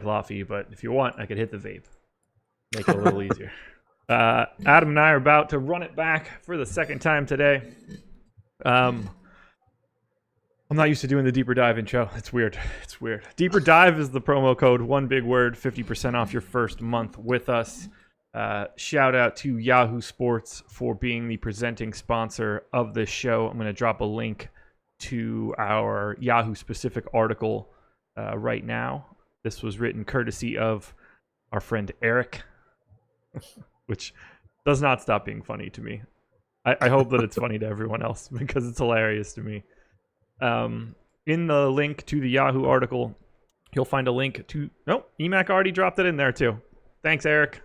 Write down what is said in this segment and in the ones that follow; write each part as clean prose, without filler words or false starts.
coffee, but if you want, I could hit the vape. Make it a little easier. Adam and I are about to run it back for the second time today. I'm not used to doing the deeper dive intro. It's weird. Deeper dive is the promo code, one big word, 50% off your first month with us. Shout out to Yahoo Sports for being the presenting sponsor of this show. I'm going to drop a link to our Yahoo specific article right now. This was written courtesy of our friend Eric, which does not stop being funny to me. I hope that it's funny to everyone else because it's hilarious to me. In the link to the Yahoo article, you'll find a link to... Oh, Emac already dropped it in there too. Thanks, Eric.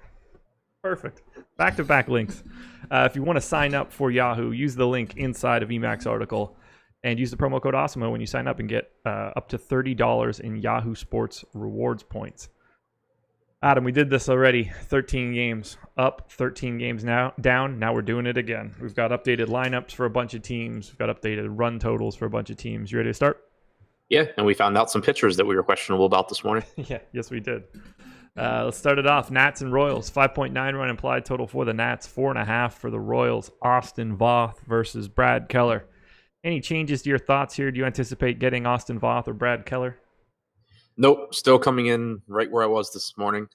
Perfect. Back-to-back links. If you want to sign up for Yahoo, use the link inside of Emac's article and use the promo code AWESOMO when you sign up and get up to $30 in Yahoo Sports rewards points. Adam, we did this already. 13 games up, 13 games now down. Now we're doing it again. We've got updated lineups for a bunch of teams. We've got updated run totals for a bunch of teams. You ready to start? Yeah, and we found out some pitchers that we were questionable about this morning. Yes, we did. Let's start it off. Nats and Royals. 5.9 run implied total for the Nats. 4.5 for the Royals. Austin Voth versus Brad Keller. Any changes to your thoughts here? Do you anticipate getting Austin Voth or Brad Keller? Nope, still coming in right where I was this morning.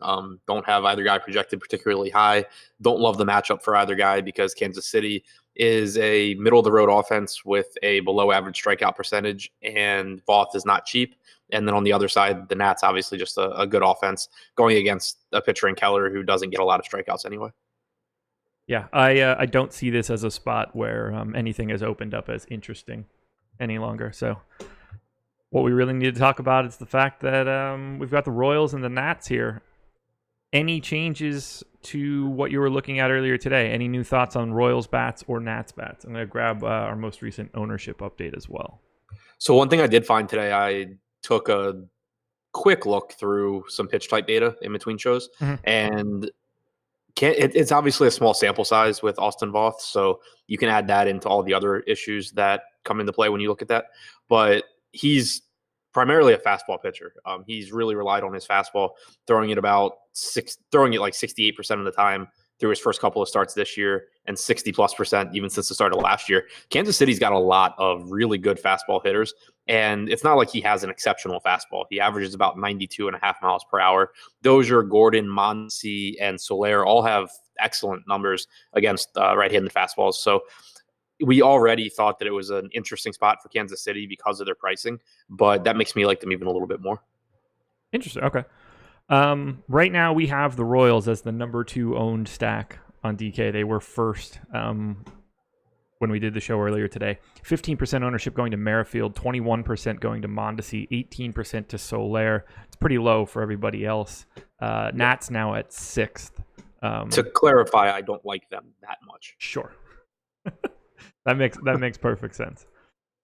Don't have either guy projected particularly high. Don't love the matchup for either guy because Kansas City is a middle-of-the-road offense with a below-average strikeout percentage, and Voth is not cheap. And then on the other side, the Nats, obviously just a good offense going against a pitcher in Keller who doesn't get a lot of strikeouts anyway. Yeah, I don't see this as a spot where anything has opened up as interesting any longer. So what we really need to talk about is the fact that we've got the Royals and the Nats here. Any changes to what you were looking at earlier today? Any new thoughts on Royals bats or Nats bats? I'm going to grab our most recent ownership update as well. So one thing I did find today, I took a quick look through some pitch type data in between shows, and it's obviously a small sample size with Austin Voth, so you can add that into all the other issues that come into play when you look at that. But he's primarily a fastball pitcher. He's really relied on his fastball, throwing it like 68% of the time through his first couple of starts this year, and 60+% even since the start of last year. Kansas City's got a lot of really good fastball hitters, and it's not like he has an exceptional fastball. He averages about 92.5 miles per hour. Dozier, Gordon, Mondesi, and Soler all have excellent numbers against right-handed fastballs. So we already thought that it was an interesting spot for Kansas City because of their pricing, but that makes me like them even a little bit more. Interesting. Okay. Right now we have the Royals as the number 2 owned stack on DK. They were first when we did the show earlier today. 15% ownership going to Merrifield, 21% going to Mondesi, 18% to Soler. It's pretty low for everybody else. Nats now at 6th. To clarify, I don't like them that much. Sure. That makes perfect sense.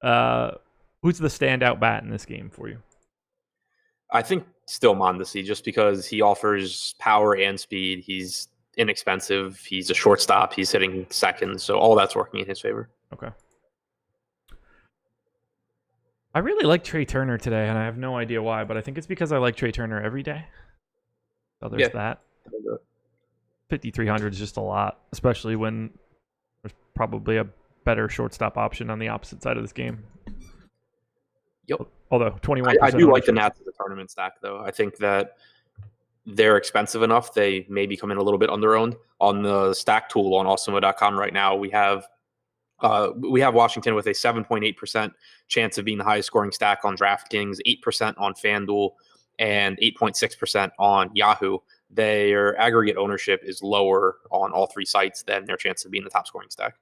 Who's the standout bat in this game for you? I think still Mondesi, just because he offers power and speed. He's inexpensive. He's a shortstop. He's hitting second, so all that's working in his favor. Okay. I really like Trey Turner today, and I have no idea why, but I think it's because I like Trey Turner every day. So there's that. 5,300 is just a lot, especially when there's probably a better shortstop option on the opposite side of this game. Yep. Although 21%. I do like the Nats as a tournament stack, though. I think that they're expensive enough. They maybe come in a little bit underowned. On the stack tool on awesemo.com right now, we have Washington with a 7.8% chance of being the highest scoring stack on DraftKings, 8% on FanDuel, and 8.6% on Yahoo. Their aggregate ownership is lower on all three sites than their chance of being the top scoring stack.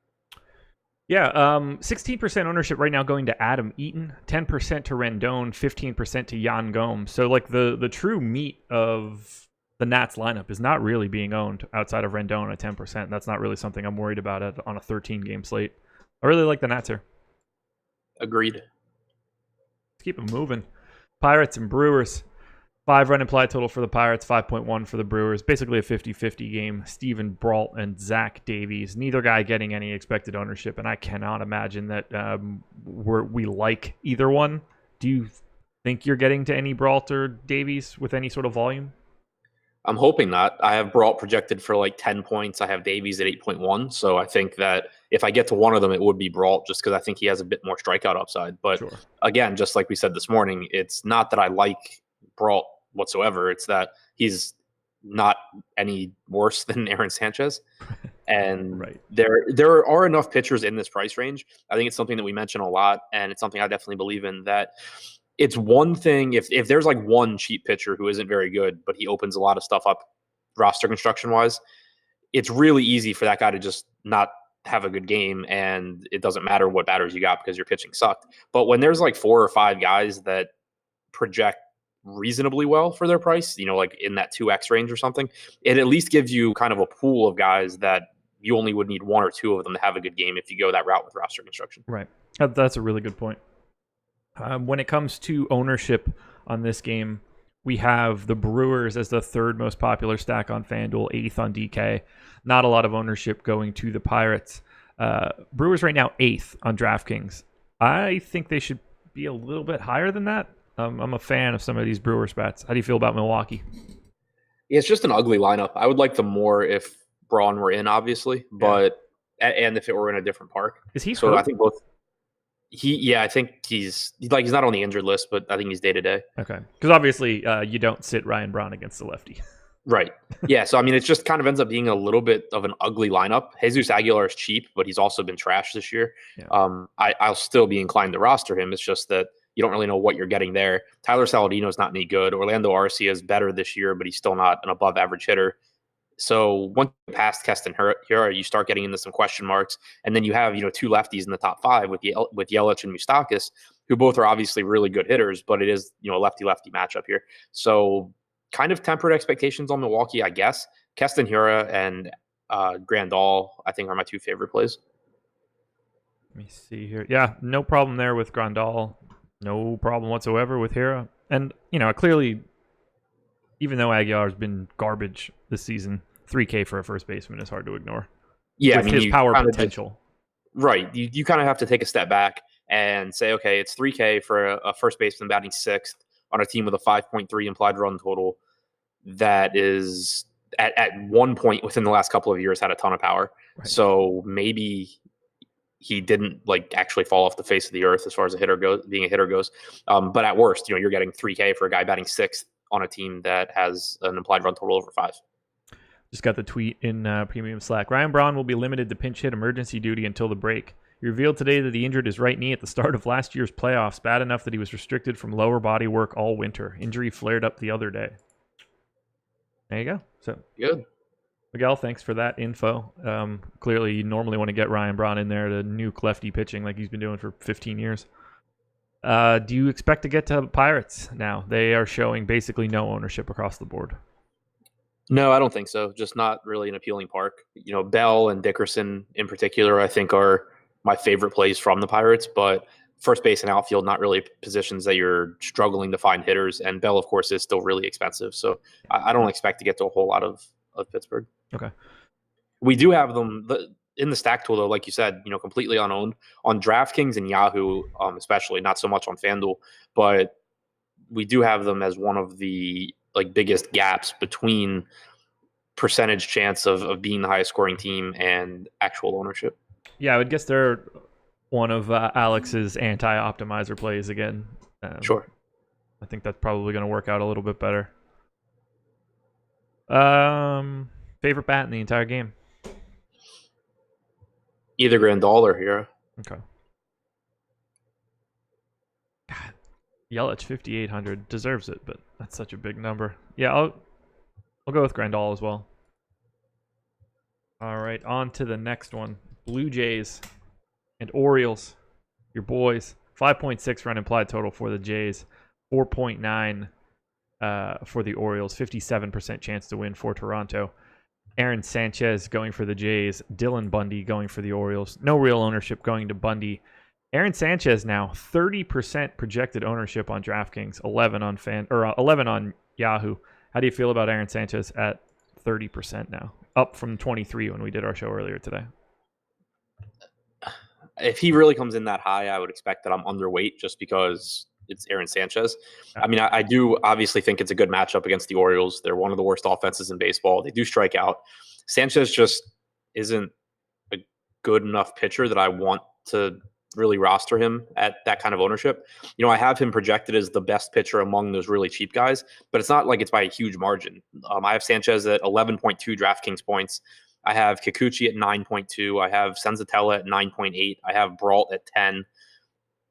Yeah, 16% ownership right now going to Adam Eaton, 10% to Rendon, 15% to Yan Gomes. So like the true meat of the Nats lineup is not really being owned outside of Rendon at 10%. That's not really something I'm worried about on a 13-game slate. I really like the Nats here. Agreed. Let's keep it moving. Pirates and Brewers. 5-run implied total for the Pirates, 5.1 for the Brewers. Basically a 50-50 game. Steven Brault and Zach Davies. Neither guy getting any expected ownership, and I cannot imagine that we like either one. Do you think you're getting to any Brault or Davies with any sort of volume? I'm hoping not. I have Brault projected for like 10 points. I have Davies at 8.1. So I think that if I get to one of them, it would be Brault just because I think he has a bit more strikeout upside. But Sure. Again, just like we said this morning, it's not that I like Brault whatsoever. It's that he's not any worse than Aaron Sanchez. And Right. there are enough pitchers in this price range. I think it's something that we mention a lot, and it's something I definitely believe in, that it's one thing if there's like one cheap pitcher who isn't very good, but he opens a lot of stuff up roster construction wise, it's really easy for that guy to just not have a good game, and it doesn't matter what batters you got because your pitching sucked. But when there's like 4 or 5 guys that project reasonably well for their price, like in that 2x range or something, it at least gives you kind of a pool of guys that you only would need 1 or 2 of them to have a good game if you go that route with roster construction. Right. That's a really good point. When it comes to ownership on this game, we have the Brewers as the 3rd most popular stack on FanDuel, 8th on DK. Not a lot of ownership going to the Pirates. Brewers right now 8th on DraftKings. I think they should be a little bit higher than that. I'm a fan of some of these Brewers bats. How do you feel about Milwaukee? Yeah, it's just an ugly lineup. I would like them more if Braun were in, obviously, but and if it were in a different park. Is he so hurt? I think both. I think he's not on the injured list, but I think he's day to day. Okay, because obviously you don't sit Ryan Braun against the lefty. Right. Yeah. So I mean, it just kind of ends up being a little bit of an ugly lineup. Jesus Aguilar is cheap, but he's also been trashed this year. Yeah. I'll still be inclined to roster him. It's just that you don't really know what you're getting there. Tyler Saladino is not any good. Orlando Arcia is better this year, but he's still not an above average hitter. So once you pass Keston Hiura, you start getting into some question marks, and then you have 2 lefties in the top 5 with Yelich and Moustakas, who both are obviously really good hitters, but it is a lefty-lefty matchup here. So kind of tempered expectations on Milwaukee, I guess. Keston Hiura and Grandal, I think, are my 2 favorite plays. Let me see here. Yeah, no problem there with Grandal. No problem whatsoever with Hiura. And, clearly, even though Aguilar's been garbage this season, 3K for a first baseman is hard to ignore. Yeah, with his power potential. Right. You kind of have to take a step back and say, okay, it's 3K for a first baseman batting 6th on a team with a 5.3 implied run total that is at one point within the last couple of years had a ton of power. Right. So maybe he didn't actually fall off the face of the earth as far as being a hitter goes. But at worst, you're getting 3K for a guy batting 6th on a team that has an implied run total over 5. Just got the tweet in Premium Slack. Ryan Braun will be limited to pinch hit emergency duty until the break. He revealed today that he injured his right knee at the start of last year's playoffs, bad enough that he was restricted from lower body work all winter. Injury flared up the other day. There you go. So good. Miguel, thanks for that info. Clearly, you normally want to get Ryan Braun in there to nuke lefty pitching like he's been doing for 15 years. Do you expect to get to Pirates now? They are showing basically no ownership across the board. No, I don't think so. Just not really an appealing park. Bell and Dickerson in particular, I think, are my favorite plays from the Pirates. But first base and outfield, not really positions that you're struggling to find hitters. And Bell, of course, is still really expensive. So I don't expect to get to a whole lot of Pittsburgh. Okay. We do have them in the stack tool, though, like you said, completely unowned on DraftKings and Yahoo, especially, not so much on FanDuel. But we do have them as one of the biggest gaps between percentage chance of being the highest scoring team and actual ownership. Yeah, I would guess they're one of Alex's anti-optimizer plays again. Sure. I think that's probably going to work out a little bit better. Favorite bat in the entire game? Either Grandal or Hiura. Okay. God, Yelich 5,800 deserves it, but that's such a big number. Yeah, I'll go with Grandal as well. All right, on to the next one. Blue Jays and Orioles, your boys. 5.6 run implied total for the Jays. 4.9 for the Orioles. 57% chance to win for Toronto. Aaron Sanchez going for the Jays. Dylan Bundy going for the Orioles. No real ownership going to Bundy. Aaron Sanchez now 30% projected ownership on DraftKings, 11 on Yahoo. How do you feel about Aaron Sanchez at 30% now? Up from 23 when we did our show earlier today. If he really comes in that high, I would expect that I'm underweight just because it's Aaron Sanchez. Yeah. I mean, I do obviously think it's a good matchup against the Orioles. They're one of the worst offenses in baseball. They do strike out. Sanchez just isn't a good enough pitcher that I want to really roster him at that kind of ownership. I have him projected as the best pitcher among those really cheap guys, but it's not like it's by a huge margin. I have Sanchez at 11.2 DraftKings points. I have Kikuchi at 9.2. I have Senzatella at 9.8. I have Brault at 10.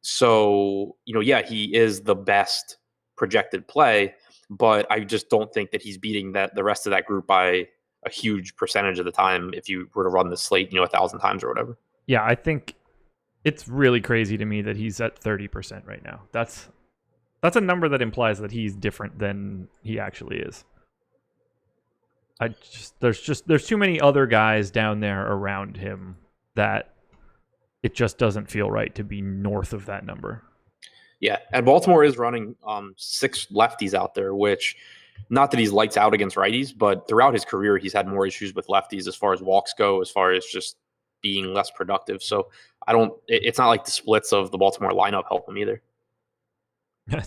So, he is the best projected play, but I just don't think that he's beating the rest of that group by a huge percentage of the time if you were to run the slate, 1,000 times or whatever. Yeah, I think it's really crazy to me that he's at 30% right now. That's a number that implies that he's different than he actually is. There's too many other guys down there around him that it just doesn't feel right to be north of that number. Yeah, and Baltimore is running 6 lefties out there, which not that he's lights out against righties, but throughout his career, he's had more issues with lefties as far as walks go, as far as just being less productive. So it's not like the splits of the Baltimore lineup help him either.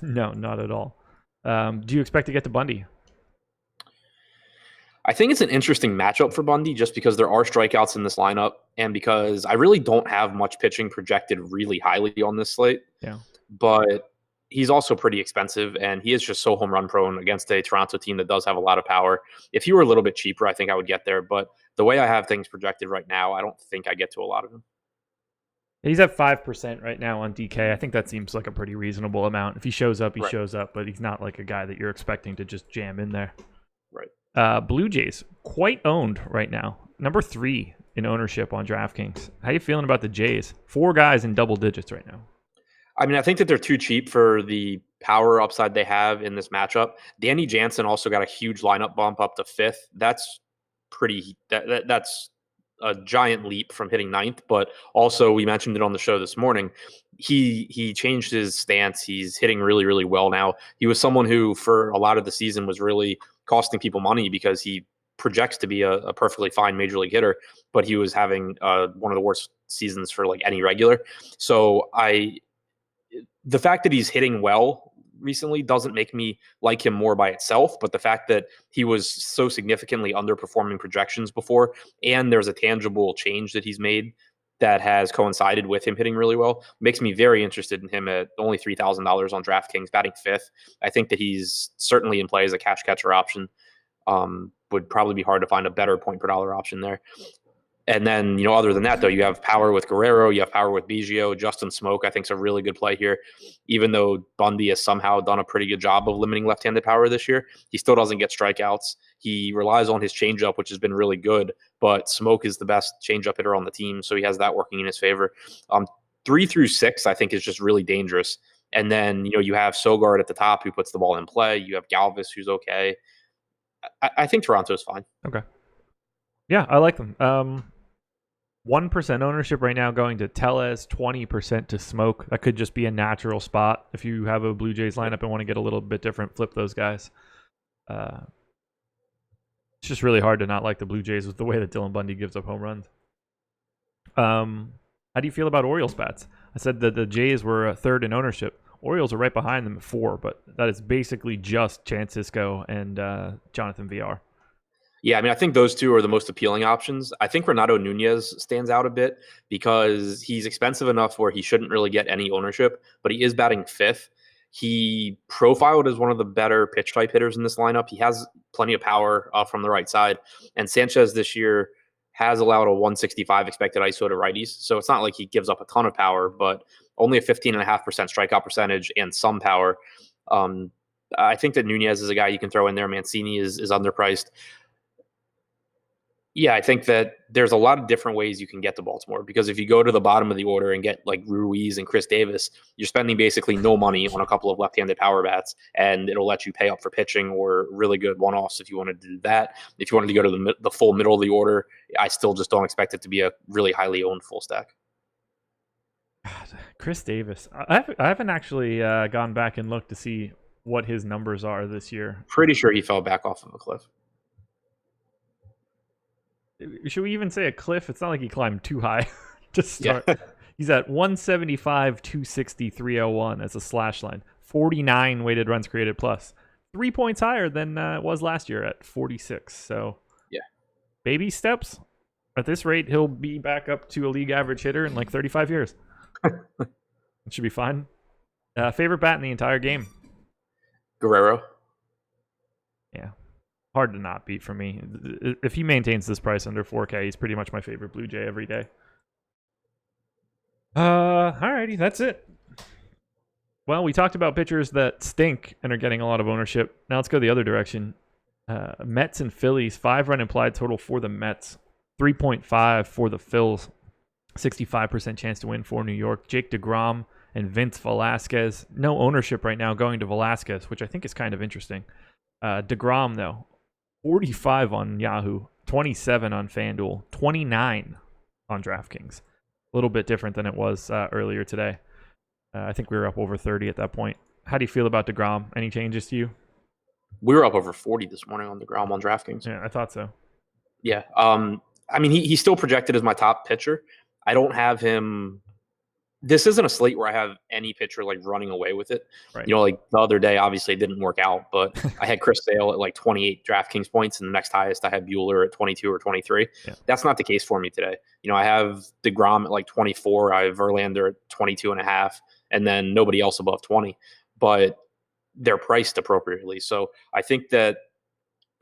No, not at all. Do you expect to get to Bundy? I think it's an interesting matchup for Bundy just because there are strikeouts in this lineup and because I really don't have much pitching projected really highly on this slate. Yeah. But he's also pretty expensive and he is just so home run prone against a Toronto team that does have a lot of power. If he were a little bit cheaper, I think I would get there. But the way I have things projected right now, I don't think I get to a lot of them. He's at 5% right now on DK. I think that seems like a pretty reasonable amount. If he shows up, he shows up, but he's not like a guy that you're expecting to just jam in there. Right. Blue Jays, quite owned right now. Number 3 in ownership on DraftKings. How you feeling about the Jays? 4 guys in double digits right now. I mean, I think that they're too cheap for the power upside they have in this matchup. Danny Jansen also got a huge lineup bump up to 5th. That's that's a giant leap from hitting 9th, but also we mentioned it on the show this morning. He changed his stance. He's hitting really, really well now. He was someone who for a lot of the season was really costing people money because he projects to be a perfectly fine major league hitter, but he was having one of the worst seasons for like any regular. So the fact that he's hitting well recently doesn't make me like him more by itself, but the fact that he was so significantly underperforming projections before, and there's a tangible change that he's made that has coincided with him hitting really well, makes me very interested in him at only $3,000 on DraftKings, batting 5th. I think that he's certainly in play as a cash catcher option. Would probably be hard to find a better point per dollar option there. And then, other than that, though, you have power with Guerrero, you have power with Biggio. Justin Smoke, I think, is a really good play here. Even though Bundy has somehow done a pretty good job of limiting left-handed power this year, he still doesn't get strikeouts. He relies on his changeup, which has been really good, but Smoke is the best changeup hitter on the team, so he has that working in his favor. 3 through 6, I think, is just really dangerous. And then, you have Sogard at the top who puts the ball in play. You have Galvis who's okay. I think Toronto's fine. Okay. Yeah, I like them. 1% ownership right now going to Tellez, 20% to Smoke. That could just be a natural spot. If you have a Blue Jays lineup and want to get a little bit different, flip those guys. It's just really hard to not like the Blue Jays with the way that Dylan Bundy gives up home runs. How do you feel about Orioles bats? I said that the Jays were 3rd in ownership. Orioles are right behind them at 4, but that is basically just Chance Sisco and Jonathan VR. Yeah, I mean, I think those two are the most appealing options. I think Renato Nunez stands out a bit because he's expensive enough where he shouldn't really get any ownership, but he is batting 5th. He profiled as one of the better pitch type hitters in this lineup. He has plenty of power from the right side. And Sanchez this year has allowed a 165 expected ISO to righties. So it's not like he gives up a ton of power, but only a 15.5% strikeout percentage and some power. I think that Nunez is a guy you can throw in there. Mancini is underpriced. Yeah, I think that there's a lot of different ways you can get to Baltimore because if you go to the bottom of the order and get like Ruiz and Chris Davis, you're spending basically no money on a couple of left-handed power bats, and it'll let you pay up for pitching or really good one-offs if you wanted to do that. If you wanted to go to the full middle of the order, I still just don't expect it to be a really highly owned full stack. God, Chris Davis. I haven't actually gone back and looked to see what his numbers are this year. Pretty sure he fell back off of a cliff. Should we even say a cliff? It's not like he climbed too high to start. Yeah. He's at 175, 260, 301 as a slash line. 49 weighted runs created plus. 3 points higher than it was last year at 46. So, yeah, baby steps. At this rate, he'll be back up to a league average hitter in like 35 years. It should be fine. Favorite bat in the entire game? Guerrero. Yeah. Hard to not beat for me. If he maintains this price under 4K, he's pretty much my favorite Blue Jay every day. Alrighty, that's it. Well, we talked about pitchers that stink and are getting a lot of ownership. Now let's go the other direction. Mets and Phillies, 5-run implied total for the Mets, 3.5 for the Phils, 65% chance to win for New York. Jake DeGrom and Vince Velasquez. No ownership right now going to Velasquez, which I think is kind of interesting. DeGrom, though, 45 on Yahoo, 27 on FanDuel, 29 on DraftKings. A little bit different than it was earlier today. I think we were up over 30 at that point. How do you feel about DeGrom? Any changes to you? We were up over 40 this morning on DeGrom on DraftKings. Yeah, I thought so. Yeah. I mean, he's still projected as my top pitcher. I don't have him. This isn't a slate where I have any pitcher like running away with it. Right. You know, like the other day, obviously it didn't work out, but I had Chris Sale at like 28 DraftKings points, and the next highest I had Bueller at 22 or 23. Yeah. That's not the case for me today. You know, I have DeGrom at like 24. I have Verlander at 22.5, and then nobody else above 20. But they're priced appropriately. So I think that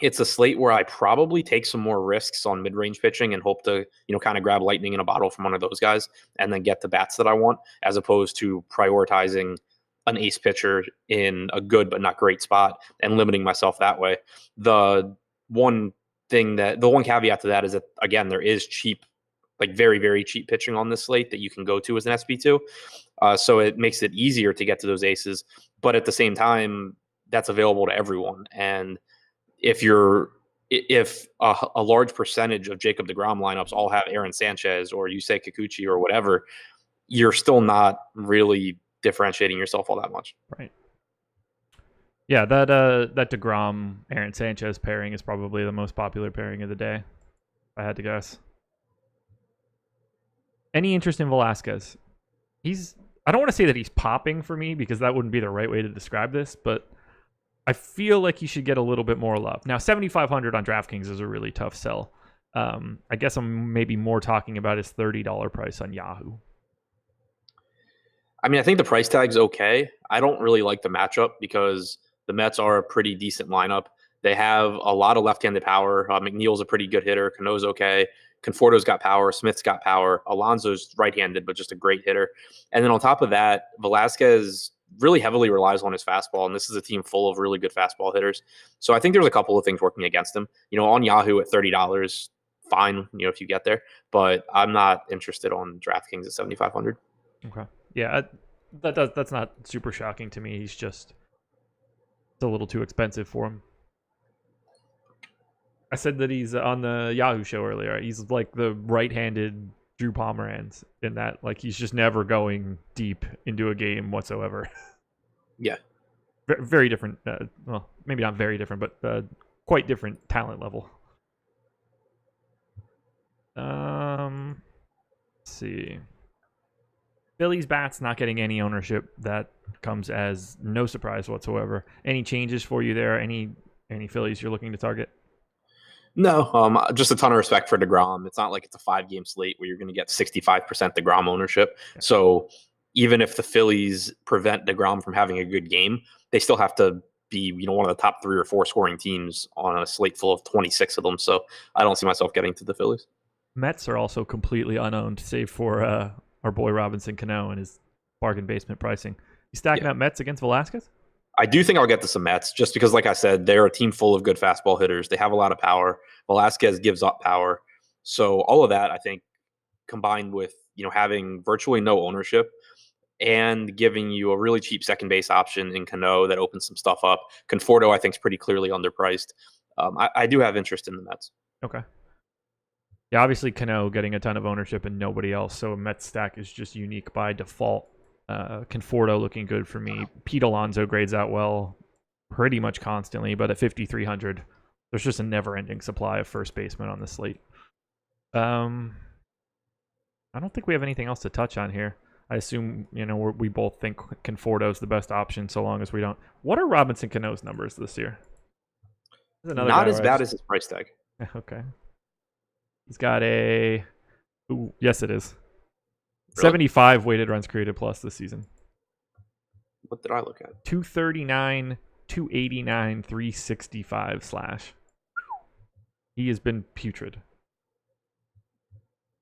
it's a slate where I probably take some more risks on mid-range pitching and hope to, you know, kind of grab lightning in a bottle from one of those guys and then get the bats that I want, as opposed to prioritizing an ace pitcher in a good but not great spot and limiting myself that way. The one caveat to that is that, again, there is cheap, like very, very cheap pitching on this slate that you can go to as an SP2. So it makes it easier to get to those aces. But at the same time, that's available to everyone. And if a large percentage of Jacob deGrom lineups all have Aaron Sanchez or Yusei Kikuchi or whatever, you're still not really differentiating yourself all that much. Right. Yeah, that deGrom Aaron Sanchez pairing is probably the most popular pairing of the day, if I had to guess. Any interest in Velasquez? I don't want to say that he's popping for me because that wouldn't be the right way to describe this, but I feel like he should get a little bit more love. Now, 7,500 on DraftKings is a really tough sell. I guess I'm maybe more talking about his $30 price on Yahoo. I mean, I think the price tag's okay. I don't really like the matchup because the Mets are a pretty decent lineup. They have a lot of left-handed power. McNeil's a pretty good hitter. Cano's okay. Conforto's got power. Smith's got power. Alonso's right-handed, but just a great hitter. And then on top of that, Velasquez really heavily relies on his fastball, and this is a team full of really good fastball hitters. So I think there's a couple of things working against him. You know, on Yahoo at $30, fine, you know, if you get there, but I'm not interested on DraftKings at 7,500. Okay. Yeah, that's not super shocking to me. It's a little too expensive for him. I said that he's on the Yahoo show earlier. He's like the right-handed Drew Pomeranz in that, like, he's just never going deep into a game whatsoever. Yeah. Very different. Well, maybe not very different, but quite different talent level. Let's see. Phillies Bats not getting any ownership. That comes as no surprise whatsoever. Any changes for you there? Any Phillies you're looking to target? No, just a ton of respect for DeGrom. It's not like it's a 5-game slate where you're going to get 65% DeGrom ownership. So even if the Phillies prevent DeGrom from having a good game, they still have to be, you know, one of the top 3 or 4 scoring teams on a slate full of 26 of them. So I don't see myself getting to the Phillies. Mets are also completely unowned, save for our boy Robinson Cano and his bargain basement pricing. You stacking up Mets against Velasquez? I do think I'll get to some Mets just because, like I said, they're a team full of good fastball hitters. They have a lot of power. Velasquez gives up power. So all of that, I think, combined with, you know, having virtually no ownership and giving you a really cheap second base option in Cano that opens some stuff up. Conforto, I think, is pretty clearly underpriced. I do have interest in the Mets. Okay. Yeah, obviously Cano getting a ton of ownership and nobody else, so a Mets stack is just unique by default. Conforto looking good for me. Pete Alonso grades out well pretty much constantly, but at 5,300, there's just a never-ending supply of first basemen on the slate. I don't think we have anything else to touch on here. I assume, we both think Conforto's the best option so long as we don't. What are Robinson Cano's numbers this year? Not as bad as his price tag. Okay. He's got a... Ooh, yes, it is. Really? 75 weighted runs created plus this season. What did I look at? 239, 289, 365 slash. He has been putrid.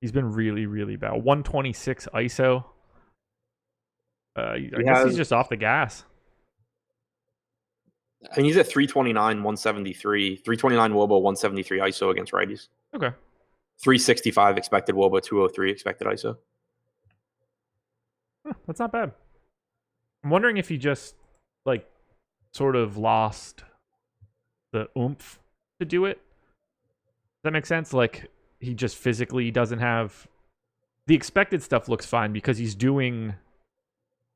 He's been really, really bad. 126 ISO. I guess he's just off the gas. I mean, he's at 329, 173, 329 WOBA, 173 ISO against righties. Okay. 365 expected WOBA, 203 expected ISO. That's not bad. I'm wondering if he just, sort of lost the oomph to do it. Does that make sense? He just physically doesn't have... The expected stuff looks fine because he's doing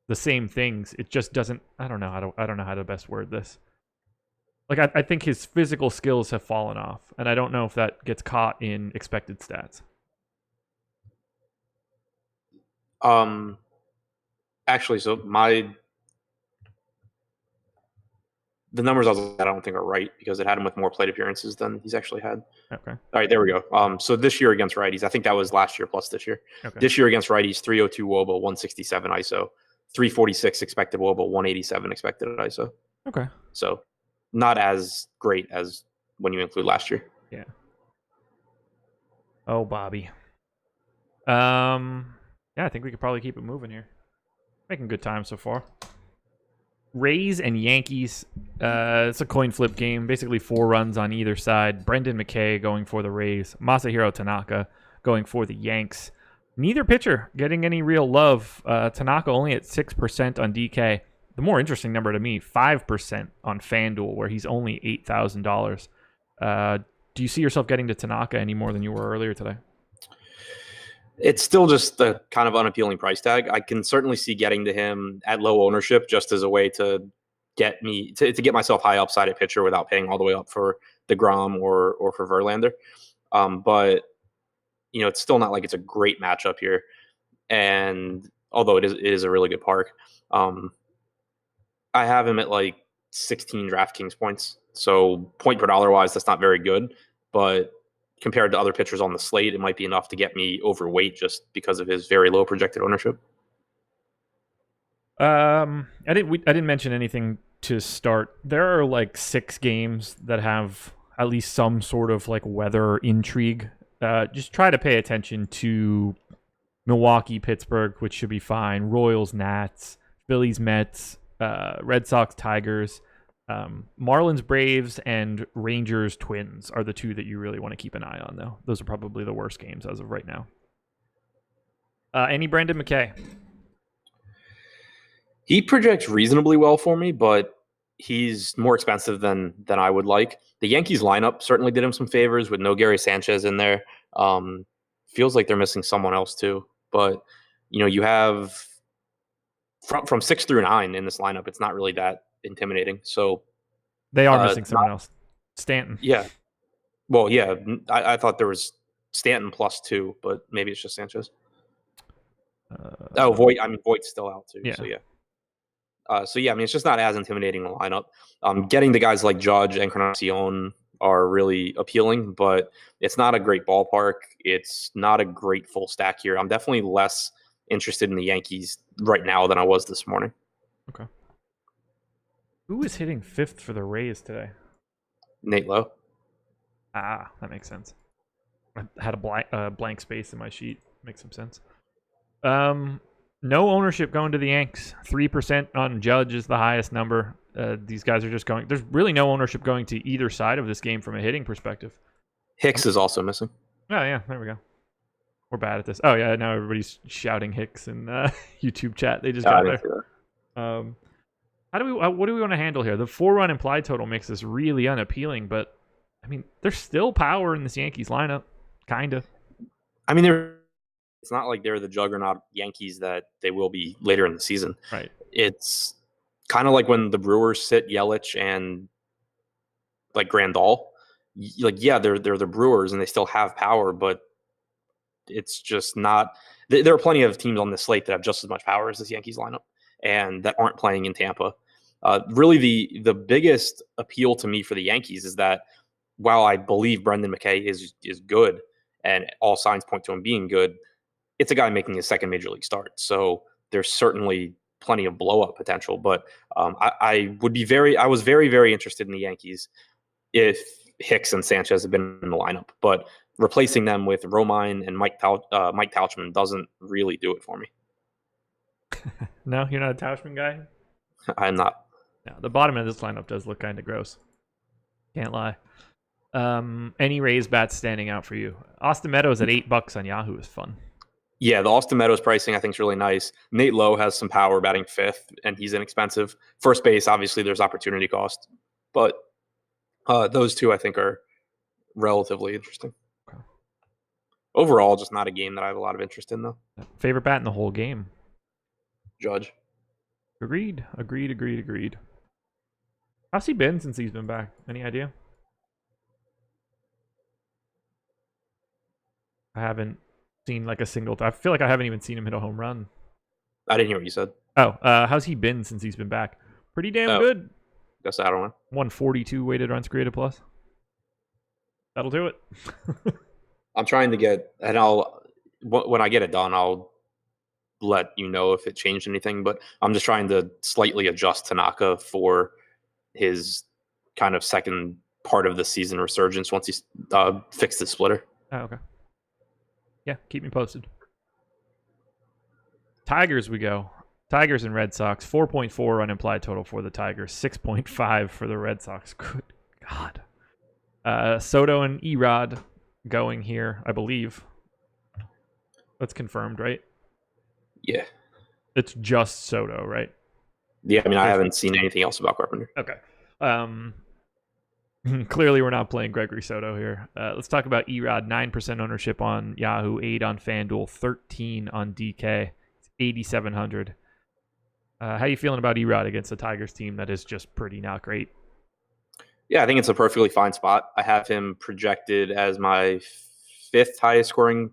the same things. It just doesn't... I don't know how to best word this. I think his physical skills have fallen off, and I don't know if that gets caught in expected stats. Actually, so the numbers I don't think are right because it had him with more plate appearances than he's actually had. Okay. All right, there we go. So this year against righties, I think that was last year plus this year. Okay. This year against righties, 302 WOBA, 167 ISO, 346 expected WOBA, 187 expected ISO. Okay. So not as great as when you include last year. Yeah. Oh, Bobby. Yeah, I think we could probably keep it moving here. Making good time so far. Rays and Yankees. It's a coin flip game. Basically 4 runs on either side. Brendan McKay going for the Rays. Masahiro Tanaka going for the Yanks. Neither pitcher getting any real love. Tanaka only at 6% on DK. The more interesting number to me, 5% on FanDuel, where he's only $8,000. Do you see yourself getting to Tanaka any more than you were earlier today? It's still just the kind of unappealing price tag. I can certainly see getting to him at low ownership just as a way to get me to get myself high upside at pitcher without paying all the way up for DeGrom or for Verlander. But it's still not like it's a great matchup here. And although it is a really good park, I have him at 16 DraftKings points. So point per dollar wise, that's not very good, but compared to other pitchers on the slate, it might be enough to get me overweight just because of his very low projected ownership. I didn't mention anything to start. There are 6 games that have at least some sort of weather intrigue. Just try to pay attention to Milwaukee, Pittsburgh, which should be fine. Royals, Nats, Phillies, Mets, Red Sox, Tigers. Marlins, Braves, and Rangers, Twins are the 2 that you really want to keep an eye on, though. Those are probably the worst games as of right now. Any Brendan McKay? He projects reasonably well for me, but he's more expensive than I would like. The Yankees lineup certainly did him some favors with no Gary Sanchez in there. Feels like they're missing someone else too. But you have from 6 through 9 in this lineup. It's not really that intimidating. So they are missing someone else. Stanton. Yeah. Well, yeah. I thought there was Stanton plus 2, but maybe it's just Sanchez. Voth. I mean, Voight's still out too. Yeah. So yeah. I mean, it's just not as intimidating a lineup. Getting the guys like Judge and Encarnacion are really appealing, but it's not a great ballpark. It's not a great full stack here. I'm definitely less interested in the Yankees right now than I was this morning. Okay. Who is hitting 5th for the Rays today? Nate Lowe. Ah, that makes sense. I had a blank space in my sheet. Makes some sense. No ownership going to the Yanks. 3% on Judge is the highest number. These guys are just going... There's really no ownership going to either side of this game from a hitting perspective. Hicks is also missing. Oh, yeah. There we go. We're bad at this. Oh, yeah. Now everybody's shouting Hicks in YouTube chat. They just got there. What do we want to handle here? The 4-run implied total makes this really unappealing, but I mean, there's still power in this Yankees lineup, kind of. I mean, it's not like they're the juggernaut Yankees that they will be later in the season. Right. It's kind of like when the Brewers sit Yelich and Grandal. Yeah, they're the Brewers and they still have power, but it's just not. There are plenty of teams on this slate that have just as much power as this Yankees lineup and that aren't playing in Tampa. Really, the biggest appeal to me for the Yankees is that while I believe Brendan McKay is good and all signs point to him being good, it's a guy making his second major league start. So there's certainly plenty of blow up potential. But I was very, very interested in the Yankees if Hicks and Sanchez have been in the lineup. But replacing them with Romine and Mike Tauchman doesn't really do it for me. No, you're not a Tauchman guy? I'm not. No, the bottom of this lineup does look kind of gross. Can't lie. Any Rays bats standing out for you? Austin Meadows at $8 on Yahoo is fun. Yeah, the Austin Meadows pricing I think is really nice. Nate Lowe has some power batting fifth, and he's inexpensive. First base, obviously, there's opportunity cost, but those two I think are relatively interesting. Okay. Overall, just not a game that I have a lot of interest in, though. Favorite bat in the whole game? Judge. Agreed. How's he been since he's been back? Any idea? I haven't seen like a single. I feel like I haven't even seen him hit a home run. I didn't hear what you said. Oh, how's he been since he's been back? Pretty damn good. Guess I don't know. 142 weighted runs created plus. That'll do it. I'm trying to get, and when I get it done, I'll let you know if it changed anything. But I'm just trying to slightly adjust Tanaka for his kind of second part of the season resurgence once he's fixed his splitter. Oh, okay. Yeah, keep me posted. Tigers we go. Tigers and Red Sox. 4.4 unimplied total for the Tigers. 6.5 for the Red Sox. Good God. Soto and Erod going here, I believe. That's confirmed, right? Yeah. It's just Soto, right? Yeah, I mean, I haven't seen anything else about Carpenter. Okay. Clearly, we're not playing Gregory Soto here. Let's talk about Erod. 9% ownership on Yahoo, 8 on FanDuel, 13 on DK. It's 8,700. How you feeling about Erod against the Tigers team that is just pretty not great? Yeah, I think it's a perfectly fine spot. I have him projected as my 5th highest scoring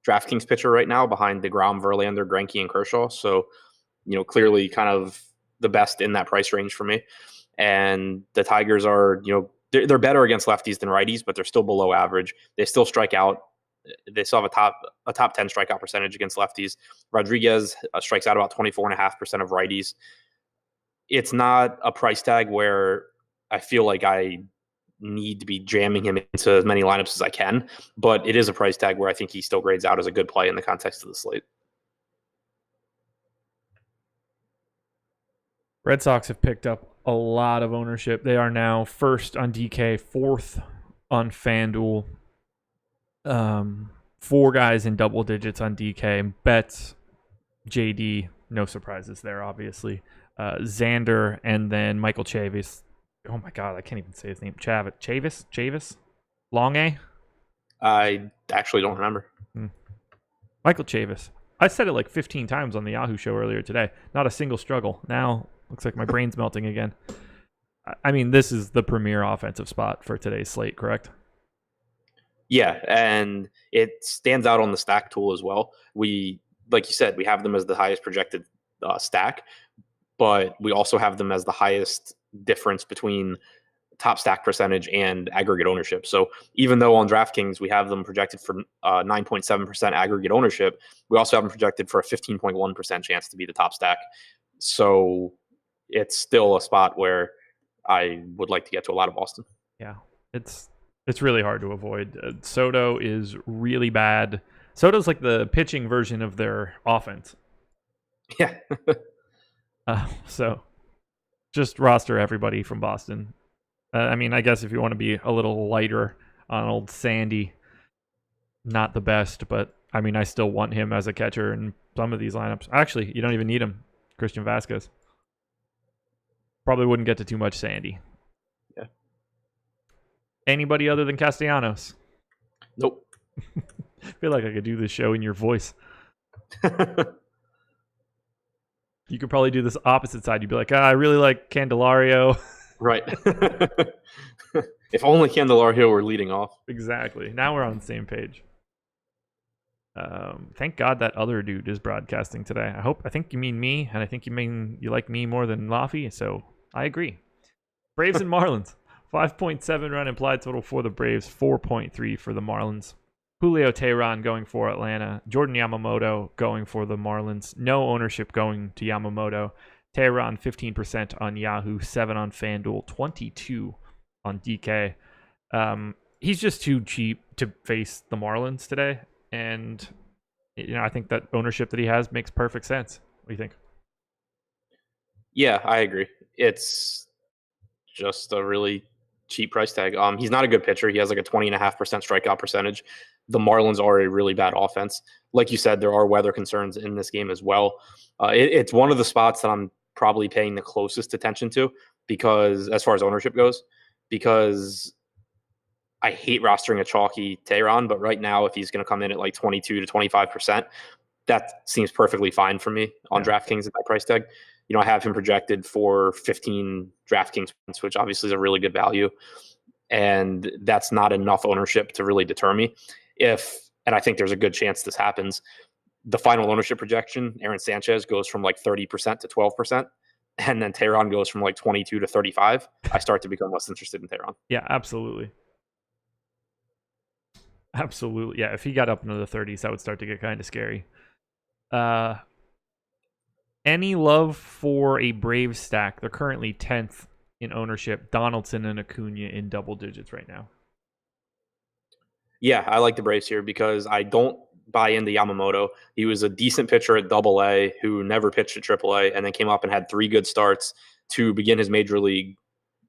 DraftKings pitcher right now, behind DeGrom, Verlander, Greinke, and Kershaw. So, clearly kind of the best in that price range for me. And the Tigers are, they're better against lefties than righties, but they're still below average. They still strike out. They still have a top 10 strikeout percentage against lefties. Rodriguez strikes out about 24.5% of righties. It's not a price tag where I feel like I need to be jamming him into as many lineups as I can, but it is a price tag where I think he still grades out as a good play in the context of the slate. Red Sox have picked up a lot of ownership. They are now 1st on DK, 4th on FanDuel. 4 guys in double digits on DK. Betts, JD, no surprises there, obviously. Xander, and then Michael Chavis. Oh my God, I can't even say his name. Chavis? Long A? I actually don't remember. Michael Chavis. I said it like 15 times on the Yahoo show earlier today. Not a single struggle. Now, looks like my brain's melting again. I mean, this is the premier offensive spot for today's slate, correct? Yeah, and it stands out on the stack tool as well. We, like you said, we have them as the highest projected stack, but we also have them as the highest difference between top stack percentage and aggregate ownership. So even though on DraftKings we have them projected for 9.7% aggregate ownership, we also have them projected for a 15.1% chance to be the top stack. So it's still a spot where I would like to get to a lot of Boston. Yeah, it's really hard to avoid. Soto is really bad. Soto's like the pitching version of their offense. Yeah. So just roster everybody from Boston. I mean, I guess if you want to be a little lighter on old Sandy, not the best, but I mean, I still want him as a catcher in some of these lineups. Actually, you don't even need him. Christian Vasquez. Probably wouldn't get to too much Sandy. Yeah. Anybody other than Castellanos? Nope. I feel like I could do this show in your voice. You could probably do this opposite side. You'd be like, I really like Candelario. Right. If only Candelario were leading off. Exactly. Now we're on the same page. Thank God that other dude is broadcasting today. I think you mean me, and I think you mean you like me more than Laffy, so I agree. Braves and Marlins. 5.7 run implied total for the Braves, 4.3 for the Marlins. Julio Teheran going for Atlanta. Jordan Yamamoto going for the Marlins. No ownership going to Yamamoto. Teheran 15% on Yahoo, 7 on FanDuel, 22 on DK. He's just too cheap to face the Marlins today, and I think that ownership that he has makes perfect sense. What do you think? Yeah, I agree. It's just a really cheap price tag. He's not a good pitcher. He has like a 20.5% strikeout percentage. The Marlins are a really bad offense. Like you said, there are weather concerns in this game as well. It's one of the spots that I'm probably paying the closest attention to, because as far as ownership goes, because I hate rostering a chalky Teheran, but right now, if he's going to come in at like 22 to 25%, that seems perfectly fine for me on DraftKings at that price tag. I have him projected for 15 DraftKings points, which obviously is a really good value. And that's not enough ownership to really deter me. And I think there's a good chance this happens, the final ownership projection, Aaron Sanchez goes from like 30% to 12%, and then Teheran goes from like 22 to 35. I start to become less interested in Teheran. Yeah, absolutely. Absolutely. Yeah, if he got up into the 30s, that would start to get kind of scary. Any love for a Braves stack? They're currently 10th in ownership. Donaldson and Acuna in double digits right now. Yeah, I like the Braves here because I don't buy into Yamamoto. He was a decent pitcher at Double-A who never pitched at Triple-A, and then came up and had 3 good starts to begin his major league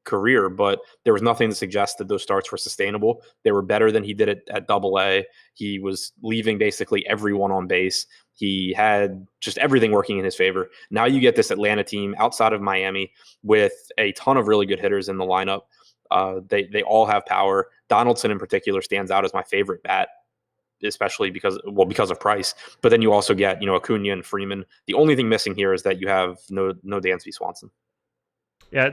career, but there was nothing to suggest that those starts were sustainable. They were better than he did it at Double-A. He was leaving basically everyone on base. He had just everything working in his favor. Now you get this Atlanta team outside of Miami with a ton of really good hitters in the lineup. They all have power. Donaldson in particular stands out as my favorite bat, especially because of price. But then you also get Acuna and Freeman. The only thing missing here is that you have no Dansby Swanson. Yeah,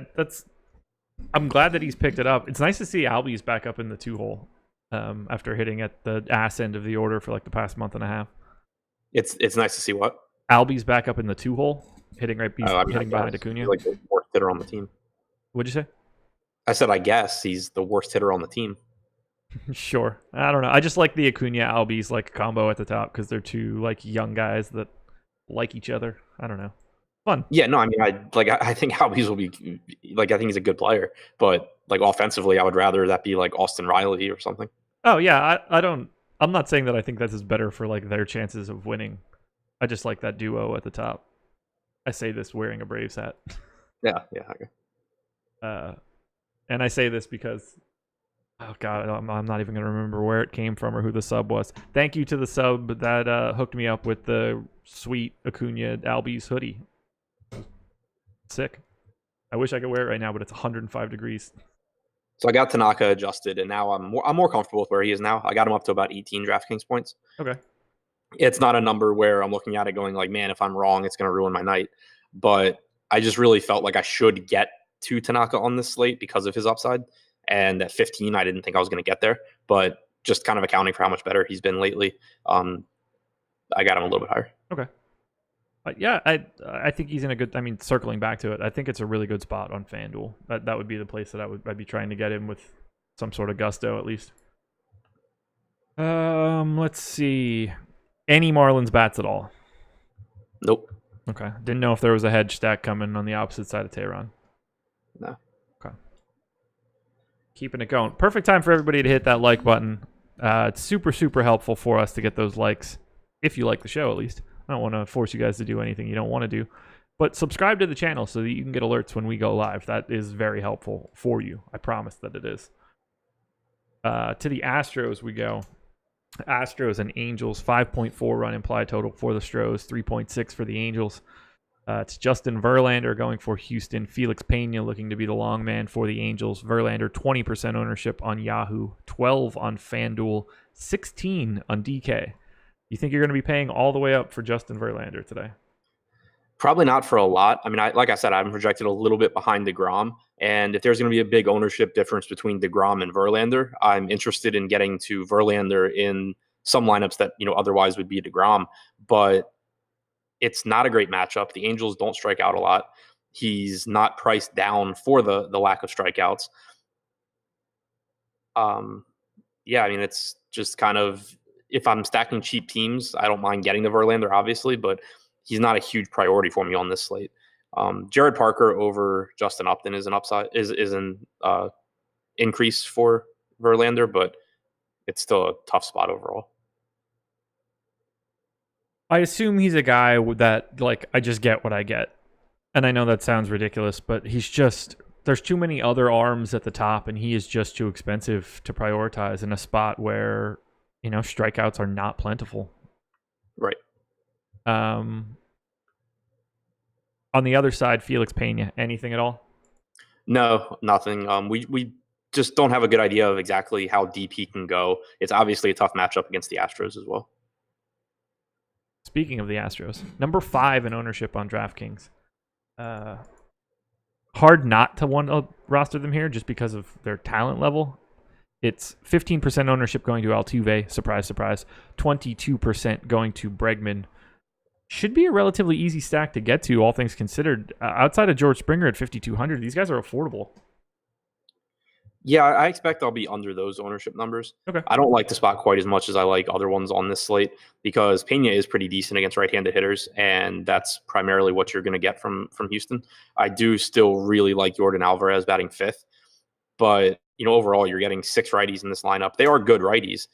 I'm glad that he's picked it up. It's nice to see Albies back up in the 2-hole after hitting at the ass end of the order for like the past month and a half. It's nice to see what? Albies back up in the 2-hole, hitting hitting behind Acuna. Like the worst hitter on the team. What'd you say? I said, I guess he's the worst hitter on the team. Sure. I don't know. I just like the Acuna Albies like combo at the top because they're two like young guys that like each other. I don't know. Fun. Yeah, no, I mean, I think Albies will be like, I think he's a good player, but like offensively, I would rather that be like Austin Riley or something. Oh yeah, I'm not saying that I think this is better for like their chances of winning. I just like that duo at the top. I say this wearing a Braves hat. Yeah, okay. And I say this because, oh god, I'm not even gonna remember where it came from or who the sub was. Thank you to the sub that hooked me up with the sweet Acuna Albies hoodie. Sick. I wish I could wear it right now, but it's 105 degrees. So I got Tanaka adjusted, and now I'm more comfortable with where he is now. I got him up to about 18 DraftKings points. Okay. It's not a number where I'm looking at it going like, man, if I'm wrong, it's going to ruin my night. But I just really felt like I should get to Tanaka on this slate because of his upside. And at 15, I didn't think I was going to get there. But just kind of accounting for how much better he's been lately, I got him a little bit higher. Okay. Yeah, I think he's in a good. I mean, circling back to it, I think it's a really good spot on FanDuel. That would be the place that I'd be trying to get him with some sort of gusto at least. Let's see. Any Marlins bats at all? Nope. Okay. Didn't know if there was a hedge stack coming on the opposite side of Teheran. No. Okay. Keeping it going. Perfect time for everybody to hit that like button. It's super, super helpful for us to get those likes, if you like the show at least. I don't want to force you guys to do anything you don't want to do. But subscribe to the channel so that you can get alerts when we go live. That is very helpful for you. I promise that it is. To the Astros we go. Astros and Angels, 5.4 run implied total for the Stros, 3.6 for the Angels. It's Justin Verlander going for Houston. Felix Pena looking to be the long man for the Angels. Verlander, 20% ownership on Yahoo, 12 on FanDuel, 16 on DK. You think you're going to be paying all the way up for Justin Verlander today? Probably not for a lot. I mean, like I said, I'm projected a little bit behind DeGrom. And if there's going to be a big ownership difference between DeGrom and Verlander, I'm interested in getting to Verlander in some lineups that, otherwise would be DeGrom, but it's not a great matchup. The Angels don't strike out a lot. He's not priced down for the lack of strikeouts. Yeah, I mean, it's just kind of, if I'm stacking cheap teams, I don't mind getting the Verlander, obviously, but he's not a huge priority for me on this slate. Jared Parker over Justin Upton is an upside, is an increase for Verlander, but it's still a tough spot overall. I assume he's a guy that, like, I just get what I get. And I know that sounds ridiculous, but there's too many other arms at the top, and he is just too expensive to prioritize in a spot where, strikeouts are not plentiful. Right. On the other side, Felix Pena, anything at all? No, nothing. We just don't have a good idea of exactly how deep he can go. It's obviously a tough matchup against the Astros as well. Speaking of the Astros, number 5 in ownership on DraftKings. Hard not to want to roster them here just because of their talent level. It's 15% ownership going to Altuve, surprise, surprise. 22% going to Bregman. Should be a relatively easy stack to get to, all things considered. Outside of George Springer at 5,200, these guys are affordable. Yeah, I expect I'll be under those ownership numbers. Okay. I don't like the spot quite as much as I like other ones on this slate because Pena is pretty decent against right-handed hitters, and that's primarily what you're going to get from Houston. I do still really like Jordan Alvarez batting 5th, but overall you're getting 6 righties in this lineup. They are good righties,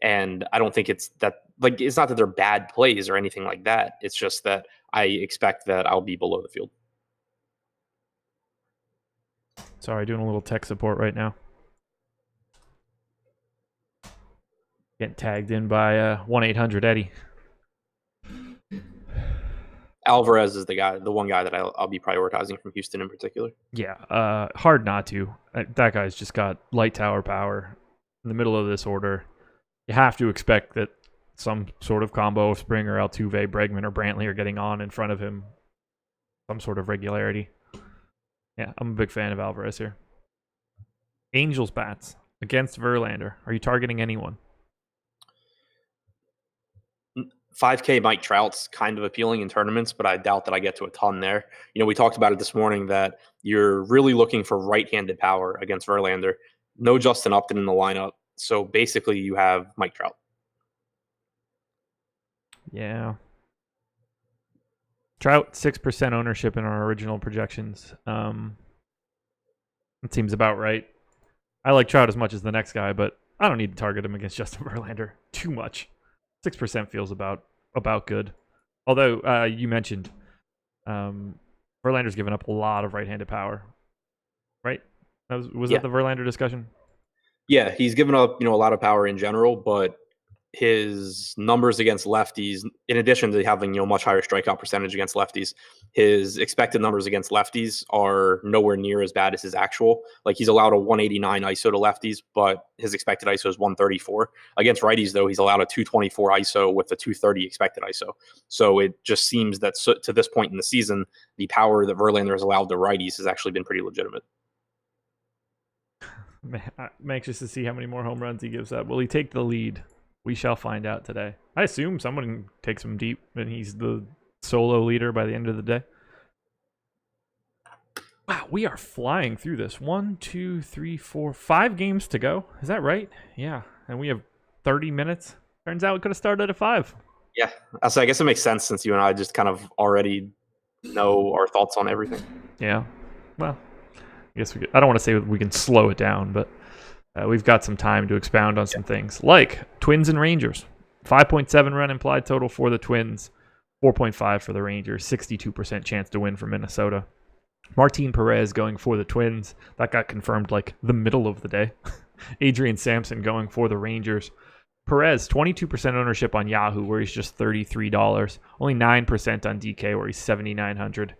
and I don't think it's that, like, it's not that they're bad plays or anything like that. It's just that I expect that I'll be below the field. Sorry, doing a little tech support right now. Getting tagged in by 1-800-EDDIE. Alvarez is the one guy that I'll be prioritizing from Houston in particular. Yeah, hard not to. That guy's just got light tower power in the middle of this order. You have to expect that some sort of combo of Springer, Altuve, Bregman, or Brantley are getting on in front of him. Some sort of regularity. Yeah, I'm a big fan of Alvarez here. Angels Bats against Verlander. Are you targeting anyone? 5K Mike Trout's kind of appealing in tournaments, but I doubt that I get to a ton there. We talked about it this morning that you're really looking for right-handed power against Verlander. No Justin Upton in the lineup. So basically you have Mike Trout. Yeah. Trout, 6% ownership in our original projections. It seems about right. I like Trout as much as the next guy, but I don't need to target him against Justin Verlander too much. 6% feels about good. Although you mentioned Verlander's given up a lot of right-handed power, right? Was that the Verlander discussion? Yeah, he's given up a lot of power in general, but his numbers against lefties, in addition to having much higher strikeout percentage against lefties, his expected numbers against lefties are nowhere near as bad as his actual. Like, he's allowed a 189 ISO to lefties, but his expected ISO is 134. Against righties, though, he's allowed a 224 ISO with a 230 expected ISO. So it just seems that to this point in the season, the power that Verlander has allowed to righties has actually been pretty legitimate. I'm anxious to see how many more home runs he gives up. Will he take the lead? We shall find out today. I assume someone takes him deep, and he's the solo leader by the end of the day. Wow, we are flying through this. 1, 2, 3, 4, 5 games to go. Is that right? Yeah, and we have 30 minutes. Turns out we could have started at 5. Yeah, so I guess it makes sense since you and I just kind of already know our thoughts on everything. Yeah, well, I guess I don't want to say we can slow it down, but we've got some time to expound on some things, like Twins and Rangers. 5.7 run implied total for the Twins, 4.5 for the Rangers, 62% chance to win for Minnesota. Martin Perez going for the Twins. That got confirmed like the middle of the day. Adrian Sampson going for the Rangers. Perez, 22% ownership on Yahoo, where he's just $33. Only 9% on DK, where he's $7,900.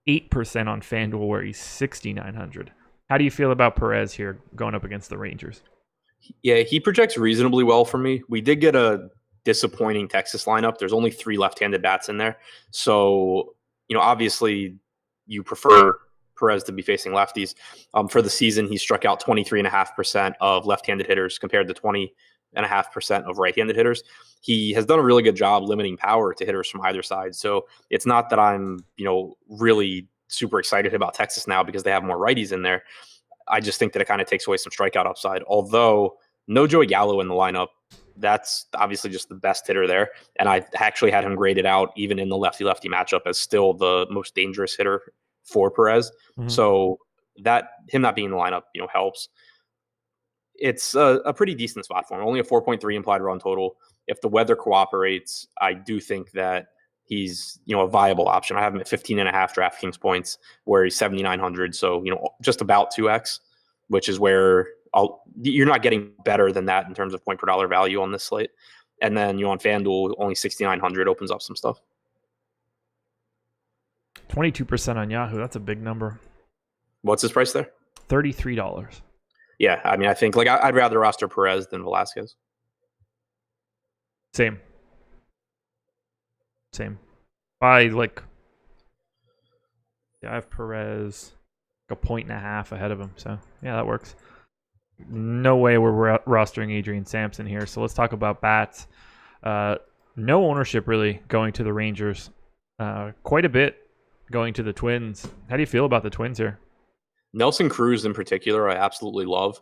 8% on FanDuel, where he's $6,900. How do you feel about Perez here going up against the Rangers? Yeah, he projects reasonably well for me. We did get a disappointing Texas lineup. There's only 3 left-handed bats in there. So, obviously you prefer Perez to be facing lefties. For the season, he struck out 23.5% of left-handed hitters compared to 20.5% of right-handed hitters. He has done a really good job limiting power to hitters from either side. So it's not that I'm, really super excited about Texas now because they have more righties in there. I just think that it kind of takes away some strikeout upside. Although no Joey Gallo in the lineup, that's obviously just the best hitter there. And I actually had him graded out even in the lefty-lefty matchup as still the most dangerous hitter for Perez. Mm-hmm. So that him not being in the lineup, helps. It's a pretty decent spot for him. Only a 4.3 implied run total. If the weather cooperates, I do think that he's, a viable option. I have him at 15.5 DraftKings points where he's 7,900. So, just about 2x, which is where you're not getting better than that in terms of point per dollar value on this slate. And then, on FanDuel, only 6,900 opens up some stuff. 22% on Yahoo. That's a big number. What's his price there? $33. Yeah, I mean, I think I'd rather roster Perez than Velasquez. Same. I have Perez a 1.5 ahead of him. So yeah, that works. No way we're rostering Adrian Sampson here. So let's talk about bats. No ownership really going to the Rangers. Quite a bit going to the Twins. How do you feel about the Twins here? Nelson Cruz in particular, I absolutely love.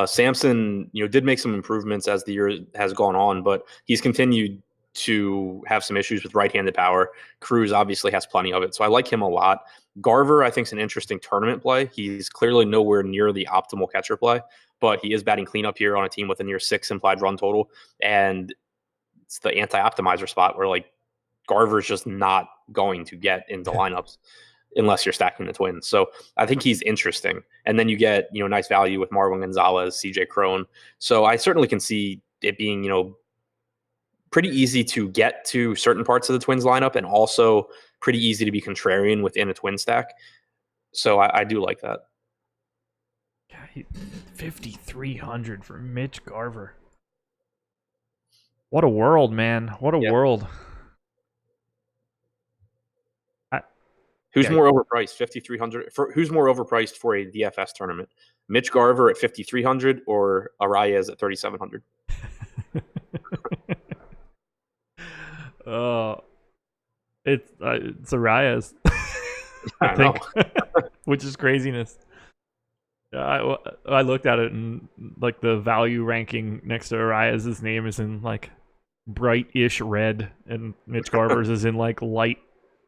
Sampson, did make some improvements as the year has gone on, but he's continued to have some issues with right-handed power. Cruz obviously has plenty of it, so I like him a lot. Garver, I think, is an interesting tournament play. He's clearly nowhere near the optimal catcher play, but he is batting cleanup here on a team with a near 6 implied run total, and it's the anti-optimizer spot where Garver's just not going to get into lineups unless you're stacking the Twins. So I think he's interesting. And then you get, nice value with Marwin Gonzalez, CJ Cron. So I certainly can see it being, pretty easy to get to certain parts of the Twins lineup and also pretty easy to be contrarian within a Twin stack. So I do like that. Yeah, 5,300 for Mitch Garver. What a world, man. What a world. Who's more overpriced? 5,300. Who's more overpriced for a DFS tournament? Mitch Garver at 5,300 or Arias at 3,700? It's Arias. I think, which is craziness. I looked at it and the value ranking next to Arias' name is in bright-ish red, and Mitch Garver's is in light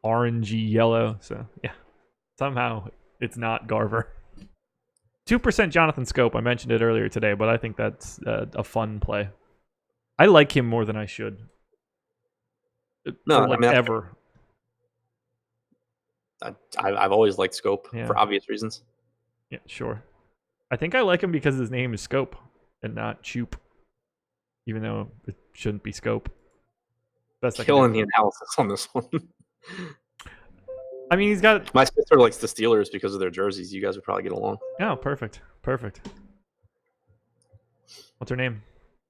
orangey yellow. So yeah, somehow it's not Garver. 2% Jonathan Scope. I mentioned it earlier today, but I think that's a fun play. I like him more than I should. No, ever. I've always liked Scope for obvious reasons. Yeah, sure. I think I like him because his name is Scope and not Choop, even though it shouldn't be Scope. Best killing the analysis on this one. I mean, he's got... My sister likes the Steelers because of their jerseys. You guys would probably get along. Oh, perfect. What's her name?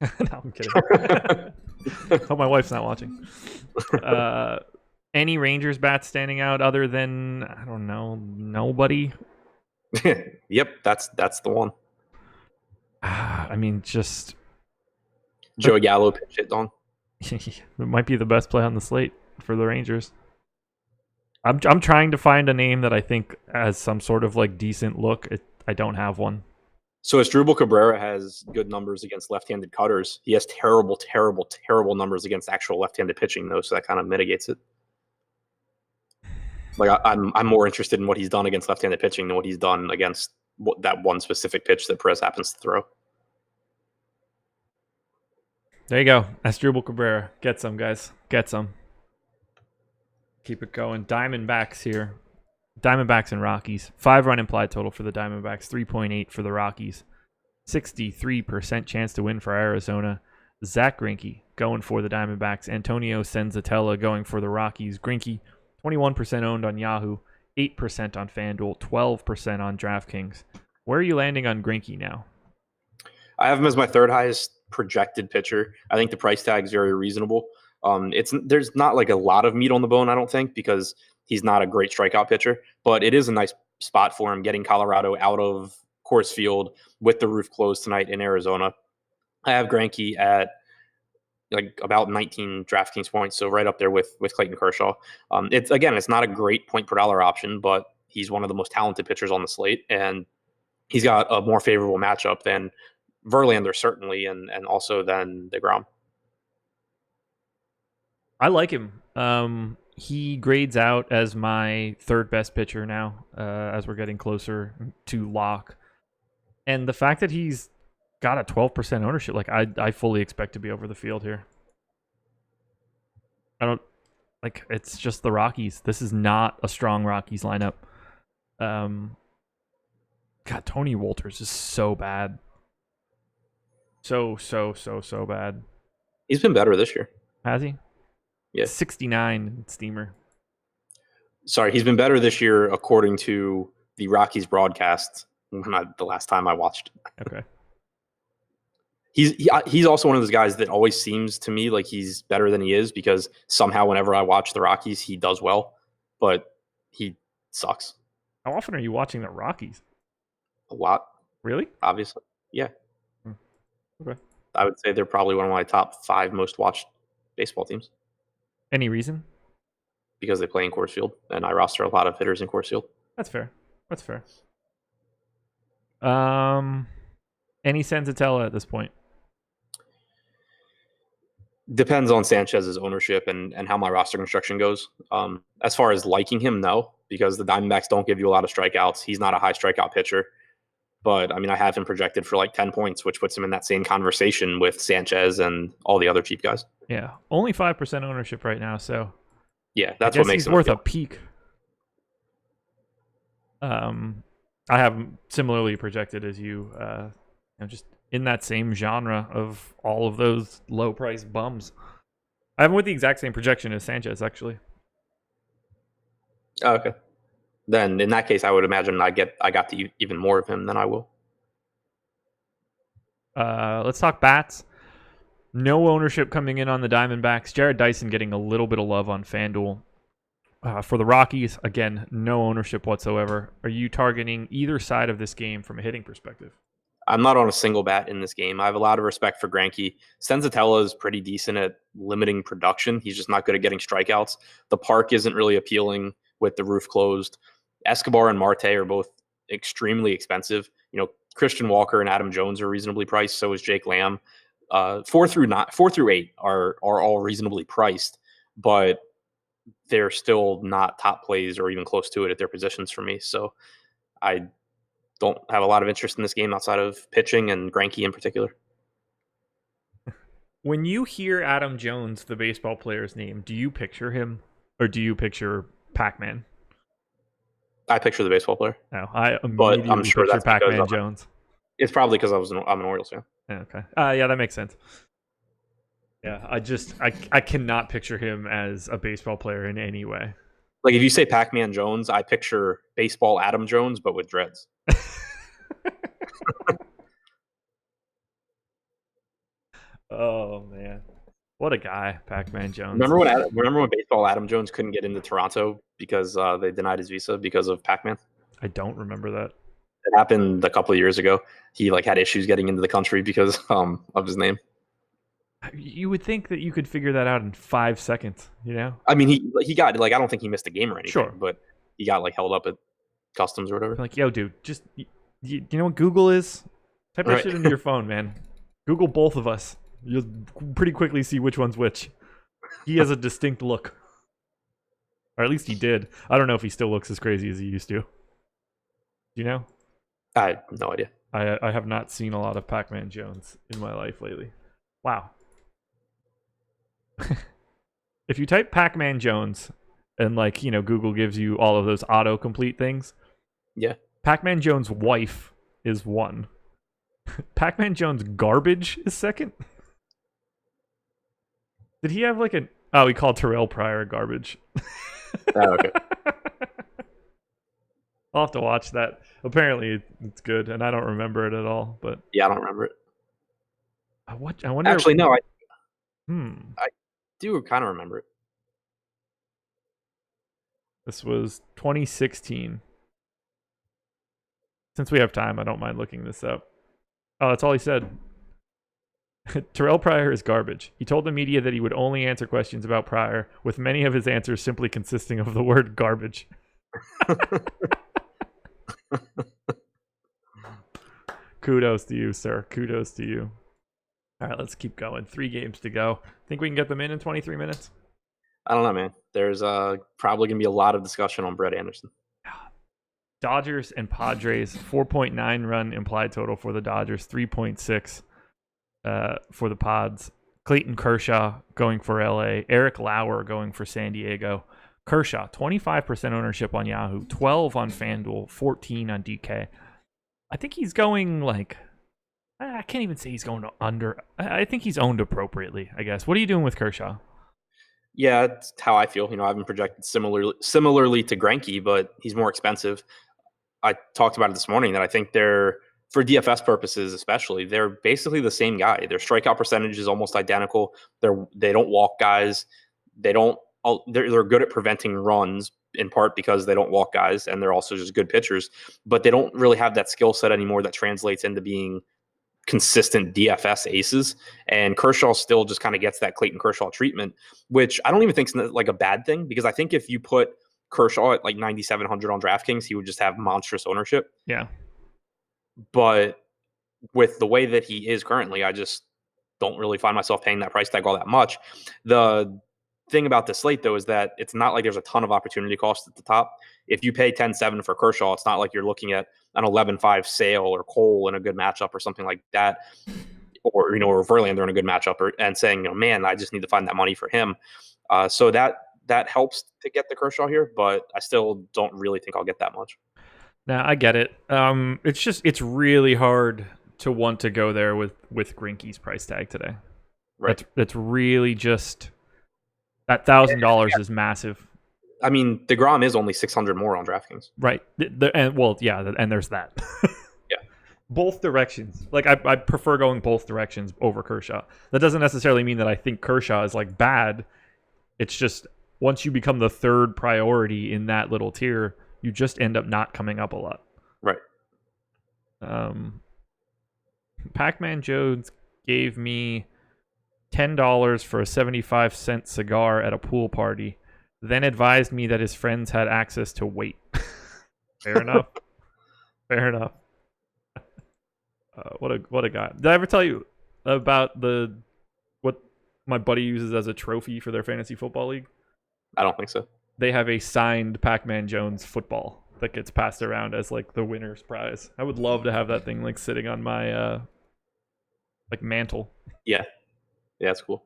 No, I'm kidding. Hope my wife's not watching. Any Rangers bats standing out other than, I don't know, nobody? Yep, that's the one. I mean, just... Joey Gallo pitch hit on. It might be the best play on the slate for the Rangers. I'm trying to find a name that I think has some sort of decent look. I don't have one. So Asdrubal Cabrera has good numbers against left-handed cutters. He has terrible, terrible, terrible numbers against actual left-handed pitching, though, so that kind of mitigates it. I'm more interested in what he's done against left-handed pitching than what he's done against that one specific pitch that Perez happens to throw. There you go. Asdrubal Cabrera. Get some, guys. Get some. Keep it going. Diamondbacks here. Diamondbacks and Rockies. 5-run implied total for the Diamondbacks. 3.8 for the Rockies. 63% chance to win for Arizona. Zach Greinke going for the Diamondbacks. Antonio Senzatella going for the Rockies. Greinke, 21% owned on Yahoo. 8% on FanDuel. 12% on DraftKings. Where are you landing on Greinke now? I have him as my third highest projected pitcher. I think the price tag is very reasonable. There's not a lot of meat on the bone, I don't think, because he's not a great strikeout pitcher, but it is a nice spot for him, getting Colorado out of Coors Field with the roof closed tonight in Arizona. I have Greinke at like about 19 DraftKings points, so right up there with Clayton Kershaw. It's not a great point per dollar option, but he's one of the most talented pitchers on the slate, and he's got a more favorable matchup than Verlander certainly, and also than DeGrom. I like him. He grades out as my third best pitcher now, as we're getting closer to lock. And the fact that he's got a 12% ownership, like I fully expect to be over the field here. It's just the Rockies. This is not a strong Rockies lineup. God, Tony Wolters is so bad. So bad. He's been better this year. Has he? Yeah. 69 Steamer. Sorry, he's been better this year according to the Rockies broadcast. Not the last time I watched. Okay. He's also one of those guys that always seems to me like he's better than he is, because somehow whenever I watch the Rockies, he does well, but he sucks. How often are you watching the Rockies? A lot. Really? Obviously. Yeah. Okay. I would say they're probably one of my top 5 most watched baseball teams. Any reason? Because they play in Coors Field, and I roster a lot of hitters in Coors Field. That's fair. Any Senzatella at this point? Depends on Sanchez's ownership and how my roster construction goes. As far as liking him, no, because the Diamondbacks don't give you a lot of strikeouts. He's not a high strikeout pitcher. But, I mean, I have him projected for like 10 points, which puts him in that same conversation with Sanchez and all the other cheap guys. Yeah, only 5% ownership right now, so yeah, that's what makes he's him worth a peek. I have him similarly projected as you, just in that same genre of all of those low-priced bums. I have him with the exact same projection as Sanchez, actually. Oh, okay. Then in that case, I would imagine I got to even more of him than I will. Let's talk bats. No ownership coming in on the Diamondbacks. Jared Dyson getting a little bit of love on FanDuel. For the Rockies, again, no ownership whatsoever. Are you targeting either side of this game from a hitting perspective? I'm not on a single bat in this game. I have a lot of respect for Greinke. Senzatella is pretty decent at limiting production. He's just not good at getting strikeouts. The park isn't really appealing with the roof closed. Escobar and Marte are both extremely expensive. Christian Walker and Adam Jones are reasonably priced. So is Jake Lamb. 4 through 8 are all reasonably priced, but they're still not top plays or even close to it at their positions for me. So I don't have a lot of interest in this game outside of pitching and Greinke in particular. When you hear Adam Jones, the baseball player's name, do you picture him or do you picture Pac-Man? I picture the baseball player. No, I immediately picture Pac-Man Jones. It's probably because I'm an Orioles fan. Okay. Yeah, that makes sense. Yeah, I cannot picture him as a baseball player in any way. Like if you say Pac-Man Jones, I picture baseball Adam Jones, but with dreads. Oh man, what a guy, Pac-Man Jones. Remember when baseball Adam Jones couldn't get into Toronto because they denied his visa because of Pac-Man? I don't remember that. It happened a couple of years ago. He had issues getting into the country because of his name. You would think that you could figure that out in 5 seconds, I mean, he got I don't think he missed a game or anything, sure, but he got held up at customs or whatever. Like, yo, dude, just you know what Google is? Type that shit into your phone, man. Google both of us. You'll pretty quickly see which one's which. He has a distinct look, or at least he did. I don't know if he still looks as crazy as he used to. Do you know? I have no idea. I have not seen a lot of Pac-Man Jones in my life lately. Wow. If you type Pac-Man Jones and Google gives you all of those autocomplete things. Yeah. Pac-Man Jones' wife is 1. Pac-Man Jones' garbage is 2nd. Did he have he called Terrell Pryor garbage. Oh, okay. I'll have to watch that. Apparently it's good, and I don't remember it at all. But yeah, I don't remember it. I wonder. Actually, no. I do kind of remember it. This was 2016. Since we have time, I don't mind looking this up. Oh, that's all he said. Terrell Pryor is garbage. He told the media that he would only answer questions about Pryor, with many of his answers simply consisting of the word garbage. Kudos to you, sir. Kudos to you. All right, let's keep going. 3 games to go. Think we can get them in 23 minutes? I don't know, man. There's probably going to be a lot of discussion on Brett Anderson. Dodgers and Padres, 4.9 run implied total for the Dodgers, 3.6 for the Pods. Clayton Kershaw going for LA. Eric Lauer going for San Diego. Kershaw, 25% ownership on Yahoo, 12 on FanDuel, 14 on DK. I think he's going like, I can't even say he's going under. I think he's owned appropriately, I guess. What are you doing with Kershaw? Yeah, that's how I feel. I haven't projected similarly to Greinke, but he's more expensive. I talked about it this morning that I think they're, for DFS purposes especially, they're basically the same guy. Their strikeout percentage is almost identical. They don't walk guys. They're good at preventing runs, in part because they don't walk guys, and they're also just good pitchers. But they don't really have that skill set anymore that translates into being consistent DFS aces. And Kershaw still just kind of gets that Clayton Kershaw treatment, which I don't even think is like a bad thing, because I think if you put Kershaw at like 9,700 on DraftKings, he would just have monstrous ownership. Yeah. But with the way that he is currently, I just don't really find myself paying that price tag all that much. The thing about this slate, though, is that it's not like there's a ton of opportunity cost at the top. If you pay 10-7 for Kershaw, it's not like you're looking at an 11-5 Sale or Cole in a good matchup or something like that, or or Verlander in a good matchup, and saying, man, I just need to find that money for him. So that helps to get the Kershaw here, but I still don't really think I'll get that much. Now, I get it. It's really hard to want to go there with Greinke's price tag today. Right. That's really just, that $1,000 is massive. I mean, DeGrom is only 600 more on DraftKings. Right. And there's that. Yeah. Both directions. Like, I prefer going both directions over Kershaw. That doesn't necessarily mean that I think Kershaw is like bad. It's just, once you become the third priority in that little tier, you just end up not coming up a lot. Right. Pac-Man Jones gave me $10 for a 75-cent cigar at a pool party, then advised me that his friends had access to weight. Fair enough. Fair enough. What a guy. Did I ever tell you about what my buddy uses as a trophy for their fantasy football league? I don't think so. They have a signed Pac-Man Jones football that gets passed around as like the winner's prize. I would love to have that thing like sitting on my like mantle. Yeah, that's cool.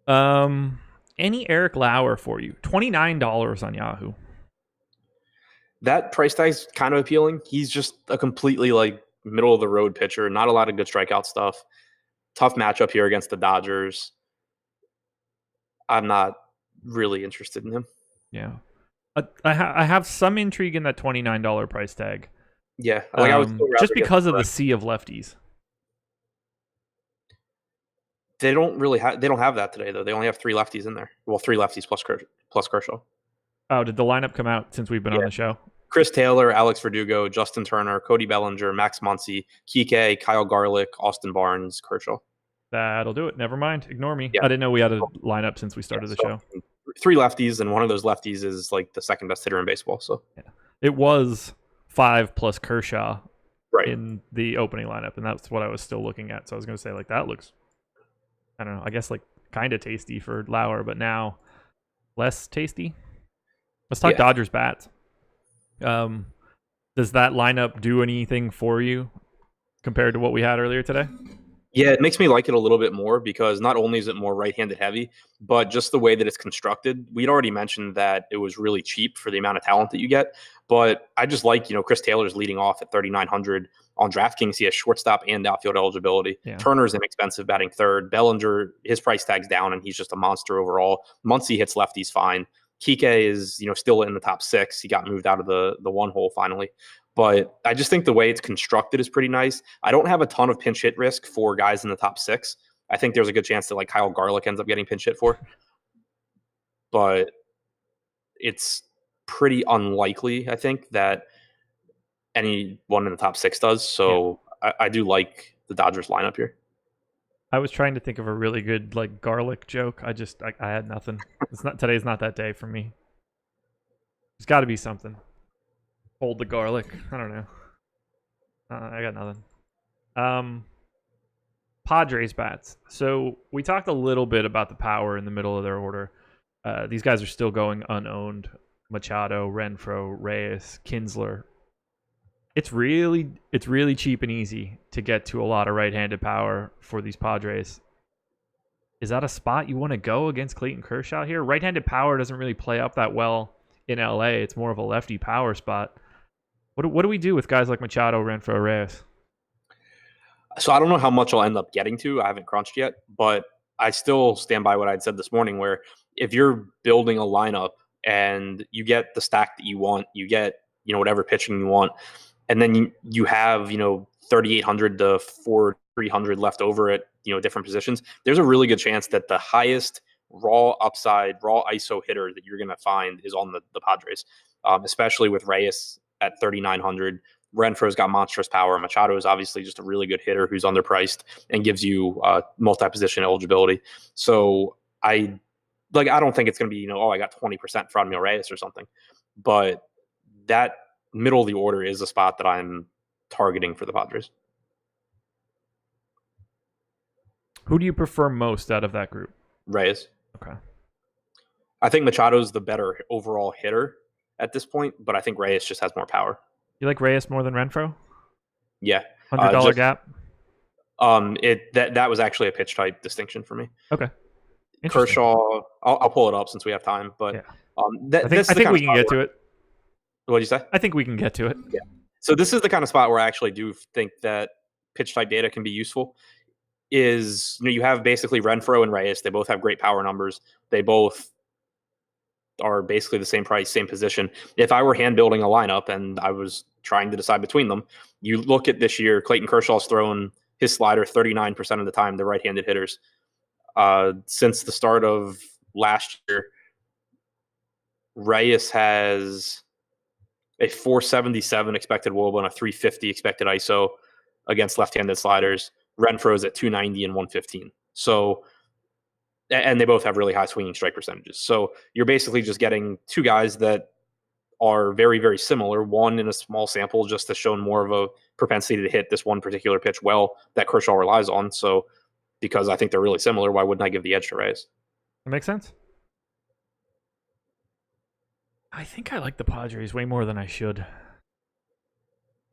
Any Eric Lauer for you? $29 on Yahoo. That price tag's kind of appealing. He's just a completely like middle of the road pitcher. Not a lot of good strikeout stuff. Tough matchup here against the Dodgers. I'm not really interested in him. Yeah. I have some intrigue in that $29 price tag. Yeah. Like I would just because of the sea of lefties. They don't have that today, though. They only have 3 lefties in there. Well, 3 lefties plus Kershaw. Oh, did the lineup come out since we've been on the show? Chris Taylor, Alex Verdugo, Justin Turner, Cody Bellinger, Max Muncy, Mckay, Kyle Garlick, Austin Barnes, Kershaw. That'll do it. Never mind. Ignore me. Yeah. I didn't know we had a lineup since we started the show. 3 lefties, and one of those lefties is like the second best hitter in baseball. So it was 5 plus Kershaw right in the opening lineup, and that's what I was still looking at. So I was going to say, like, that looks, I don't know, I guess like kind of tasty for Lauer, but now less tasty. Let's talk Dodgers bats. Does that lineup do anything for you compared to what we had earlier today? Yeah, it makes me like it a little bit more because not only is it more right-handed heavy, but just the way that it's constructed. We'd already mentioned that it was really cheap for the amount of talent that you get, but I just like, Chris Taylor's leading off at 3,900 on DraftKings. He has shortstop and outfield eligibility. Yeah. Turner's inexpensive, batting third. Bellinger, his price tag's down, and he's just a monster overall. Muncy hits lefties fine. Mckay is, still in the top 6. He got moved out of the one hole finally. But I just think the way it's constructed is pretty nice. I don't have a ton of pinch hit risk for guys in the top 6. I think there's a good chance that like Kyle Garlick ends up getting pinch hit for. But it's pretty unlikely, I think, that anyone in the top 6 does. So I do like the Dodgers lineup here. I was trying to think of a really good like garlic joke. I had nothing. Today's not that day for me. There's got to be something. Hold the garlic. I don't know. I got nothing. Padres bats. So we talked a little bit about the power in the middle of their order. These guys are still going unowned. Machado, Renfroe, Reyes, Kinsler. It's really cheap and easy to get to a lot of right-handed power for these Padres. Is that a spot you want to go against Clayton Kershaw here? Right-handed power doesn't really play up that well in LA. It's more of a lefty power spot. What do we do with guys like Machado, Renfroe, Reyes? So I don't know how much I'll end up getting to. I haven't crunched yet, but I still stand by what I'd said this morning, where if you're building a lineup and you get the stack that you want, you get, whatever pitching you want, and then you have, 3,800 to 4,300 left over at, different positions, there's a really good chance that the highest raw upside, raw ISO hitter that you're going to find is on the Padres, especially with Reyes at 3,900. Renfroe's got monstrous power. Machado is obviously just a really good hitter who's underpriced and gives you multi-position eligibility. So I don't think it's going to be, I got 20% Franmil Reyes or something. But that middle of the order is a spot that I'm targeting for the Padres. Who do you prefer most out of that group? Reyes. Okay. I think Machado's the better overall hitter at this point, but I think Reyes just has more power. You like Reyes more than Renfroe? Yeah. $100 gap? That was actually a pitch type distinction for me. Okay. Kershaw, I'll pull it up since we have time, but yeah. I think we can get to it. What did you say? I think we can get to it. Yeah. So this is the kind of spot where I actually do think that pitch type data can be useful. You have basically Renfroe and Reyes. They both have great power numbers. They both are basically the same price, same position. If I were hand building a lineup and I was trying to decide between them, you look at this year, Clayton Kershaw's thrown his slider 39% of the time. They're right-handed hitters. Since the start of last year, Reyes has a 477 expected WOBA and a 350 expected ISO against left-handed sliders. Renfroe's at 290 and 115. So, and they both have really high swinging strike percentages. So you're basically just getting two guys that are very, very similar. One in a small sample just has shown more of a propensity to hit this one particular pitch well that Kershaw relies on. So because I think they're really similar, why wouldn't I give the edge to Reyes? That makes sense. I think I like the Padres way more than I should.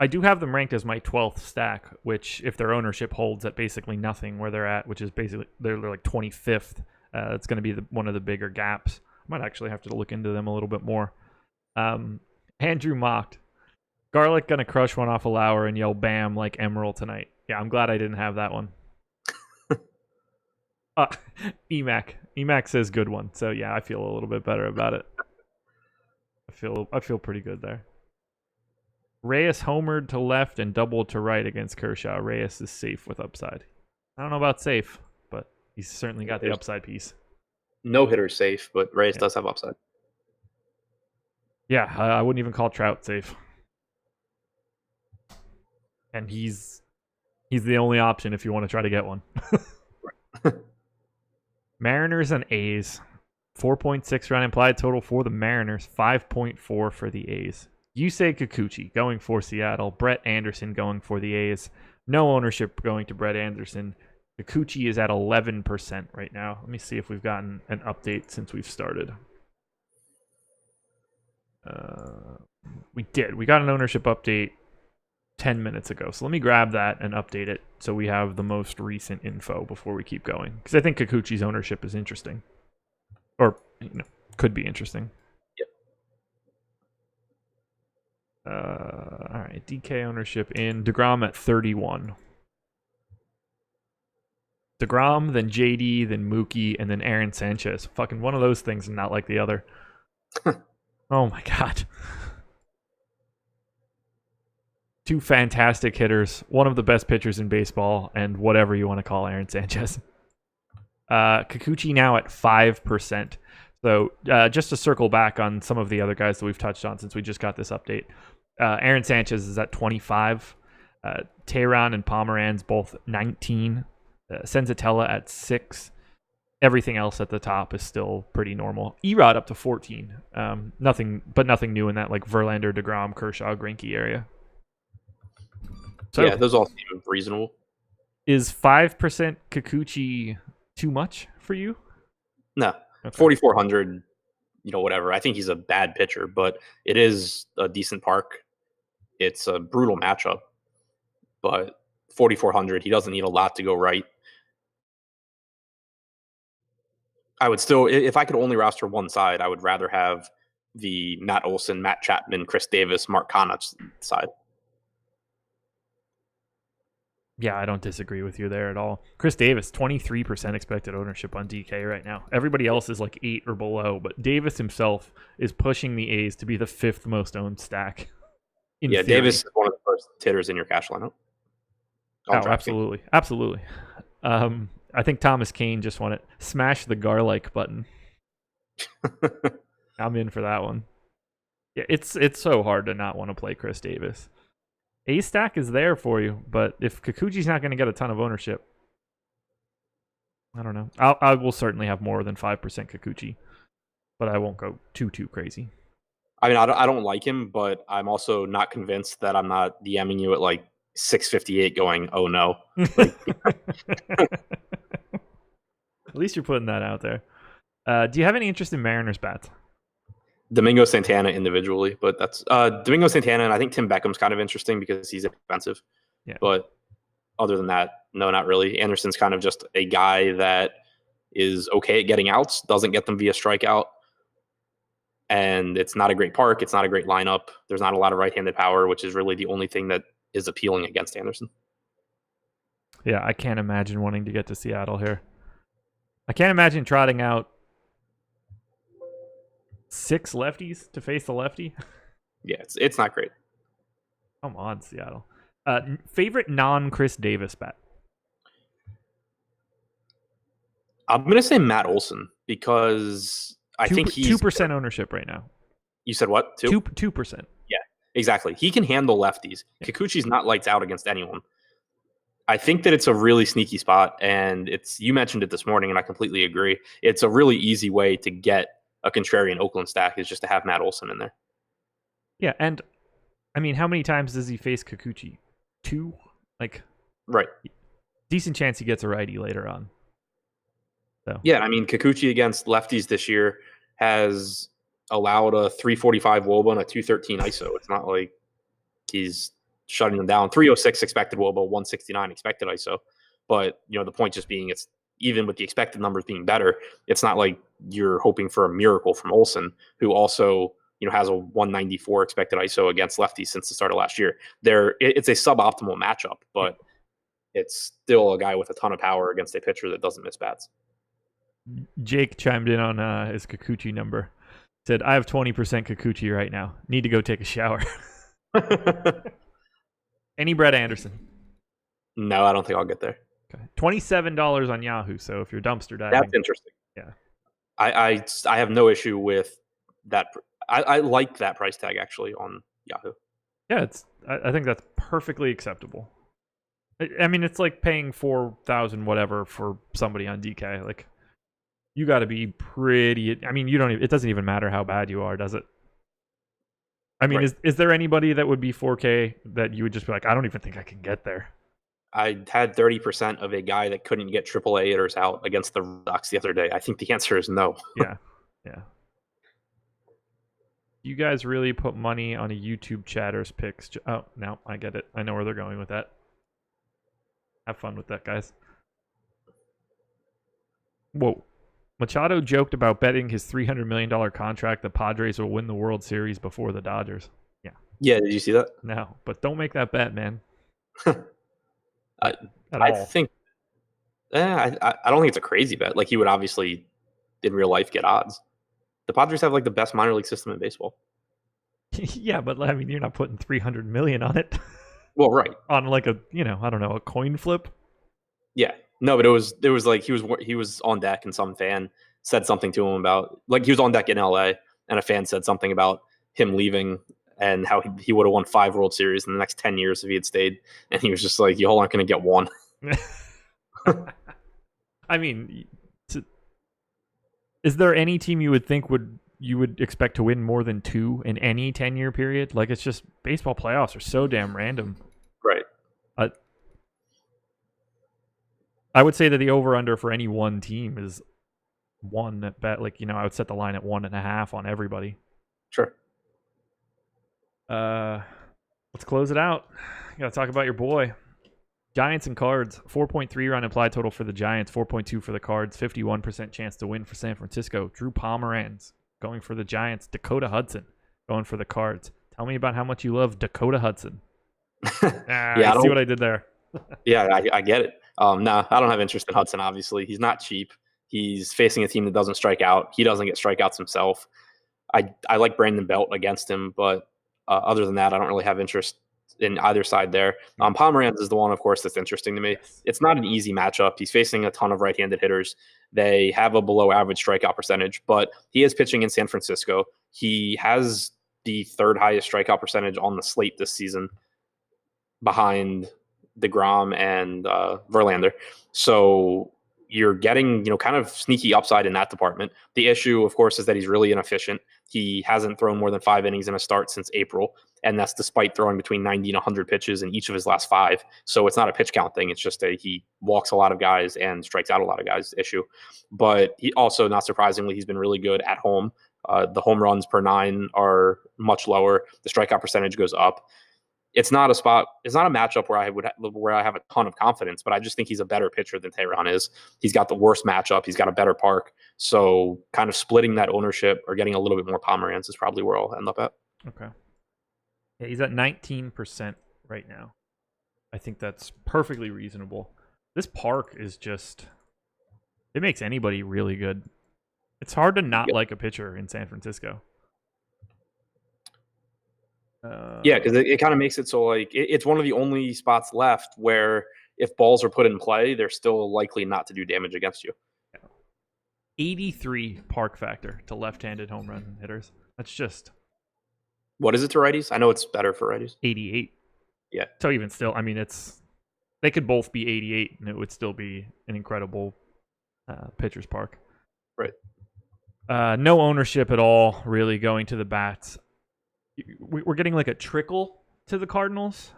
I do have them ranked as my 12th stack, which if their ownership holds at basically nothing where they're at, which is basically they're like 25th, it's going to be one of the bigger gaps. I might actually have to look into them a little bit more. Andrew mocked. Garlic going to crush one off a Lauer and yell bam like Emerald tonight. Yeah, I'm glad I didn't have that one. Emac says good one. So yeah, I feel a little bit better about it. I feel pretty good there. Reyes homered to left and doubled to right against Kershaw. Reyes is safe with upside. I don't know about safe, but he's certainly got the upside piece. No hitter's safe, but Reyes does have upside. Yeah, I wouldn't even call Trout safe. And he's the only option if you want to try to get one. Mariners and A's. 4.6 run implied total for the Mariners. 5.4 for the A's. Yusei Kikuchi going for Seattle. Brett Anderson going for the A's. No ownership going to Brett Anderson. Kikuchi is at 11% right now. Let me see if we've gotten an update since we've started. We did. We got an ownership update 10 minutes ago. So let me grab that and update it so we have the most recent info before we keep going. Because I think Kikuchi's ownership is interesting. Or, could be interesting. All right, DK ownership in DeGrom at 31. DeGrom, then JD, then Mookie, and then Aaron Sanchez. Fucking one of those things and not like the other. Oh my god. Two fantastic hitters, one of the best pitchers in baseball, and whatever you want to call Aaron Sanchez. Kikuchi now at 5%. So just to circle back on some of the other guys that we've touched on since we just got this update. Aaron Sanchez is at 25. Tehran and Pomeranz both 19. Senzatella at 6. Everything else at the top is still pretty normal. Erod up to 14. Nothing new in that like Verlander, DeGrom, Kershaw, Greinke area. So yeah, those all seem reasonable. Is 5% Kikuchi too much for you? No, okay. 4,400. Whatever. I think he's a bad pitcher, but it is a decent park. It's a brutal matchup, but 4,400. He doesn't need a lot to go right. I would still, if I could only roster one side, I would rather have the Matt Olson, Matt Chapman, Chris Davis, Mark Conniff side. Yeah, I don't disagree with you there at all. Chris Davis, 23% expected ownership on DK right now. Everybody else is like 8 or below, but Davis himself is pushing the A's to be the 5th most owned stack. Yeah, theory. Davis is one of the first hitters in your cash lineup. Absolutely. Absolutely. I think Thomas Kane just wanted smash the garlic button. I'm in for that one. Yeah, it's so hard to not want to play Chris Davis. A stack is there for you, but if Kikuchi's not going to get a ton of ownership, I don't know. I will certainly have more than 5% Kikuchi, but I won't go too crazy. I mean, I don't like him, but I'm also not convinced that I'm not DMing you at like 658 going, oh no. At least you're putting that out there. Do you have any interest in Mariners bats? Domingo Santana individually, but that's Domingo Santana, and I think Tim Beckham's kind of interesting because he's expensive. Yeah. But other than that, no, not really. Anderson's kind of just a guy that is okay at getting outs, doesn't get them via strikeout. And it's not a great park. It's not a great lineup. There's not a lot of right-handed power, which is really the only thing that is appealing against Anderson. Yeah, I can't imagine wanting to get to Seattle here. I can't imagine trotting out 6 lefties to face the lefty. Yeah, it's not great. Come on, Seattle. Favorite non-Chris Davis bat? I'm going to say Matt Olson because I think he's 2% ownership right now. You said what? 2%. Yeah, exactly. He can handle lefties. Yeah. Kikuchi's not lights out against anyone. I think that it's a really sneaky spot, and you mentioned it this morning, and I completely agree. It's a really easy way to get a contrarian Oakland stack is just to have Matt Olson in there. Yeah, and I mean, how many times does he face Kikuchi? 2? Right. Decent chance he gets a righty later on. So. Yeah, I mean, Kikuchi against lefties this year has allowed a 345 WOBA and a 213 ISO. It's not like he's shutting them down. 306 expected WOBA, 169 expected ISO. But, the point just being it's even with the expected numbers being better, it's not like you're hoping for a miracle from Olson, who also, has a 194 expected ISO against lefties since the start of last year. It's a suboptimal matchup, but it's still a guy with a ton of power against a pitcher that doesn't miss bats. Jake chimed in on his Kikuchi number. Said, I have 20% Kikuchi right now. Need to go take a shower. Any Brett Anderson? No, I don't think I'll get there. Okay. $27 on Yahoo. So if you're dumpster diving, that's interesting. Yeah, I have no issue with that. I like that price tag actually on Yahoo. Yeah, I think that's perfectly acceptable. I mean, it's like paying $4,000 whatever for somebody on DK. Like, you got to be pretty. I mean, it doesn't even matter how bad you are, does it? I mean, right. Is there anybody that would be 4K that you would just be like, I don't even think I can get there? I had 30% of a guy that couldn't get AAA hitters out against the Red Sox the other day. I think the answer is no. Yeah. You guys really put money on a YouTube chatter's picks. Oh, no, I get it. I know where they're going with that. Have fun with that, guys. Whoa. Machado joked about betting his $300 million contract the Padres will win the World Series before the Dodgers. Yeah. Yeah, did you see that? No, but don't make that bet, man. I think I don't think it's a crazy bet. Like, he would obviously in real life get odds. The Padres have like the best minor league system in baseball. Yeah, but I mean, you're not putting $300 million on it. Well, right. On like a, I don't know, a coin flip. Yeah. No, but it was like he was on deck and some fan said something to him about, like, he was on deck in LA and a fan said something about him leaving and how he would have won 5 World Series in the next 10 years if he had stayed. And he was just like, y'all aren't going to get one. I mean, is there any team you would think you would expect to win more than 2 in any 10-year period? Like, it's just baseball playoffs are so damn random. Right. I would say that the over-under for any one team is 1 at bet. Like, I would set the line at 1.5 on everybody. Sure. Let's close it out. Got to talk about your boy. Giants and Cards. 4.3 run implied total for the Giants. 4.2 for the Cards. 51% chance to win for San Francisco. Drew Pomeranz going for the Giants. Dakota Hudson going for the Cards. Tell me about how much you love Dakota Hudson. Yeah, see what I did there. Yeah, I get it. No, I don't have interest in Hudson, obviously. He's not cheap. He's facing a team that doesn't strike out. He doesn't get strikeouts himself. I like Brandon Belt against him, but other than that, I don't really have interest in either side there. Pomeranz is the one, of course, that's interesting to me. Yes. It's not an easy matchup. He's facing a ton of right-handed hitters. They have a below-average strikeout percentage, but he is pitching in San Francisco. He has the 3rd highest strikeout percentage on the slate this season, behind DeGrom and Verlander. So you're getting, kind of sneaky upside in that department. The issue, of course, is that he's really inefficient. He hasn't thrown more than 5 innings in a start since April, and that's despite throwing between 90 and 100 pitches in each of his last 5. So it's not a pitch count thing. It's just he walks a lot of guys and strikes out a lot of guys issue. But he also, not surprisingly, he's been really good at home. The home runs per 9 are much lower. The strikeout percentage goes up. It's not a matchup where I have a ton of confidence, but I just think he's a better pitcher than Teheran is. He's got the worst matchup. He's got a better park. So kind of splitting that ownership or getting a little bit more Pomeranz is probably where I'll end up at. Okay. Yeah, he's at 19% right now. I think that's perfectly reasonable. This park is just, it makes anybody really good. It's hard to not like a pitcher in San Francisco. Yeah, because it kind of makes it so it's one of the only spots left where if balls are put in play, they're still likely not to do damage against you. 83 park factor to left-handed home run hitters. That's just... What is it to righties? I know it's better for righties. 88. Yeah. So even still, I mean, they could both be 88, and it would still be an incredible pitcher's park. Right. No ownership at all, really, going to the Bats. We're getting like a trickle to the Cardinals,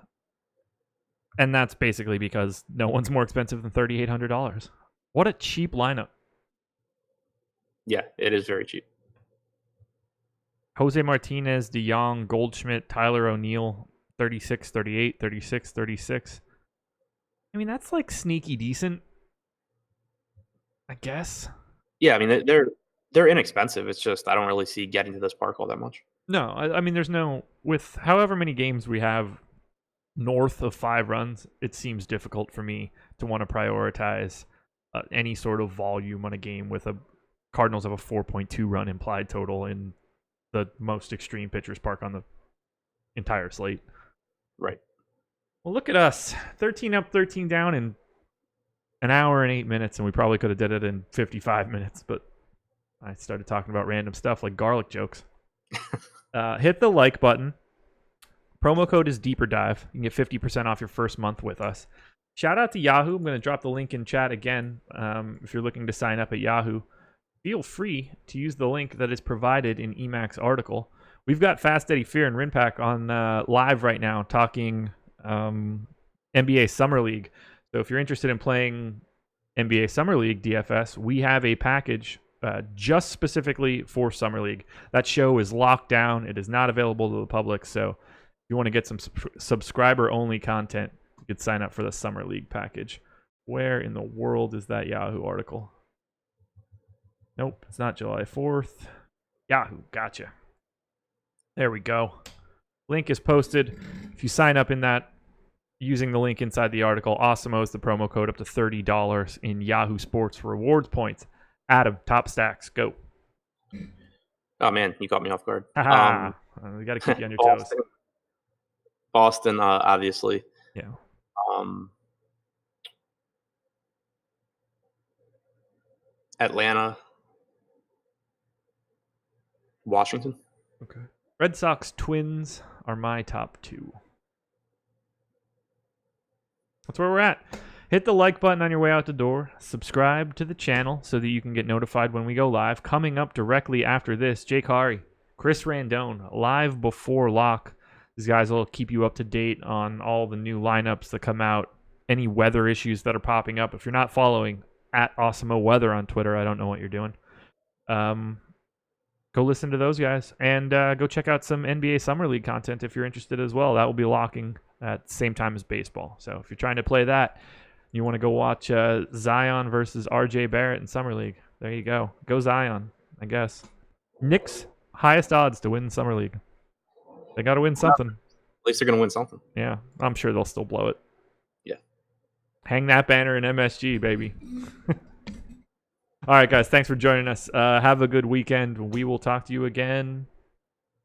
and that's basically because no one's more expensive than $3,800. What a cheap lineup. Yeah, it is very cheap. Jose Martinez, DeYoung, Goldschmidt, Tyler O'Neill, 36, 38, 36, 36. I mean, that's like sneaky decent, I guess. Yeah, I mean, they're inexpensive. It's just I don't really see getting to this park all that much. No, I mean, with however many games we have north of 5 runs, it seems difficult for me to want to prioritize any sort of volume on a game with a Cardinals have a 4.2 run implied total in the most extreme pitcher's park on the entire slate. Right. Well, look at us. 13 up, 13 down in an hour and 8 minutes, and we probably could have did it in 55 minutes, but I started talking about random stuff like garlic jokes. Hit the like button. Promo code is Deeper Dive. You can get 50% off your first month with us. Shout out to Yahoo. I'm going to drop the link in chat again. If you're looking to sign up at Yahoo, feel free to use the link that is provided in Emac's article. We've got Fast Eddie Fear and Rinpack on live right now talking NBA Summer League. So if you're interested in playing NBA Summer League DFS, we have a package just specifically for Summer League. That show is locked down. It is not available to the public. So if you want to get some subscriber-only content, you could sign up for the Summer League package. Where in the world is that Yahoo article? Nope, it's not July 4th. Yahoo, gotcha. There we go. Link is posted. If you sign up in that, using the link inside the article, Awesemo the promo code up to $30 in Yahoo Sports rewards points. Adam, top stacks, go. Oh man, you caught me off guard. We got to keep you on your toes. Boston, obviously. Yeah. Atlanta, Washington. Okay. Red Sox, Twins, are my top 2. That's where we're at. Hit the like button on your way out the door. Subscribe to the channel so that you can get notified when we go live. Coming up directly after this, Jake Hari, Chris Randone, live before lock. These guys will keep you up to date on all the new lineups that come out, any weather issues that are popping up. If you're not following at Awesemo Weather on Twitter, I don't know what you're doing. Go listen to those guys, and go check out some NBA Summer League content if you're interested as well. That will be locking at the same time as baseball. So if you're trying to play that, you want to go watch Zion versus RJ Barrett in Summer League. There you go. Go Zion, I guess. Knicks, highest odds to win Summer League. They got to win something. At least they're going to win something. Yeah, I'm sure they'll still blow it. Yeah. Hang that banner in MSG, baby. All right, guys, thanks for joining us. Have a good weekend. We will talk to you again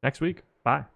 next week. Bye.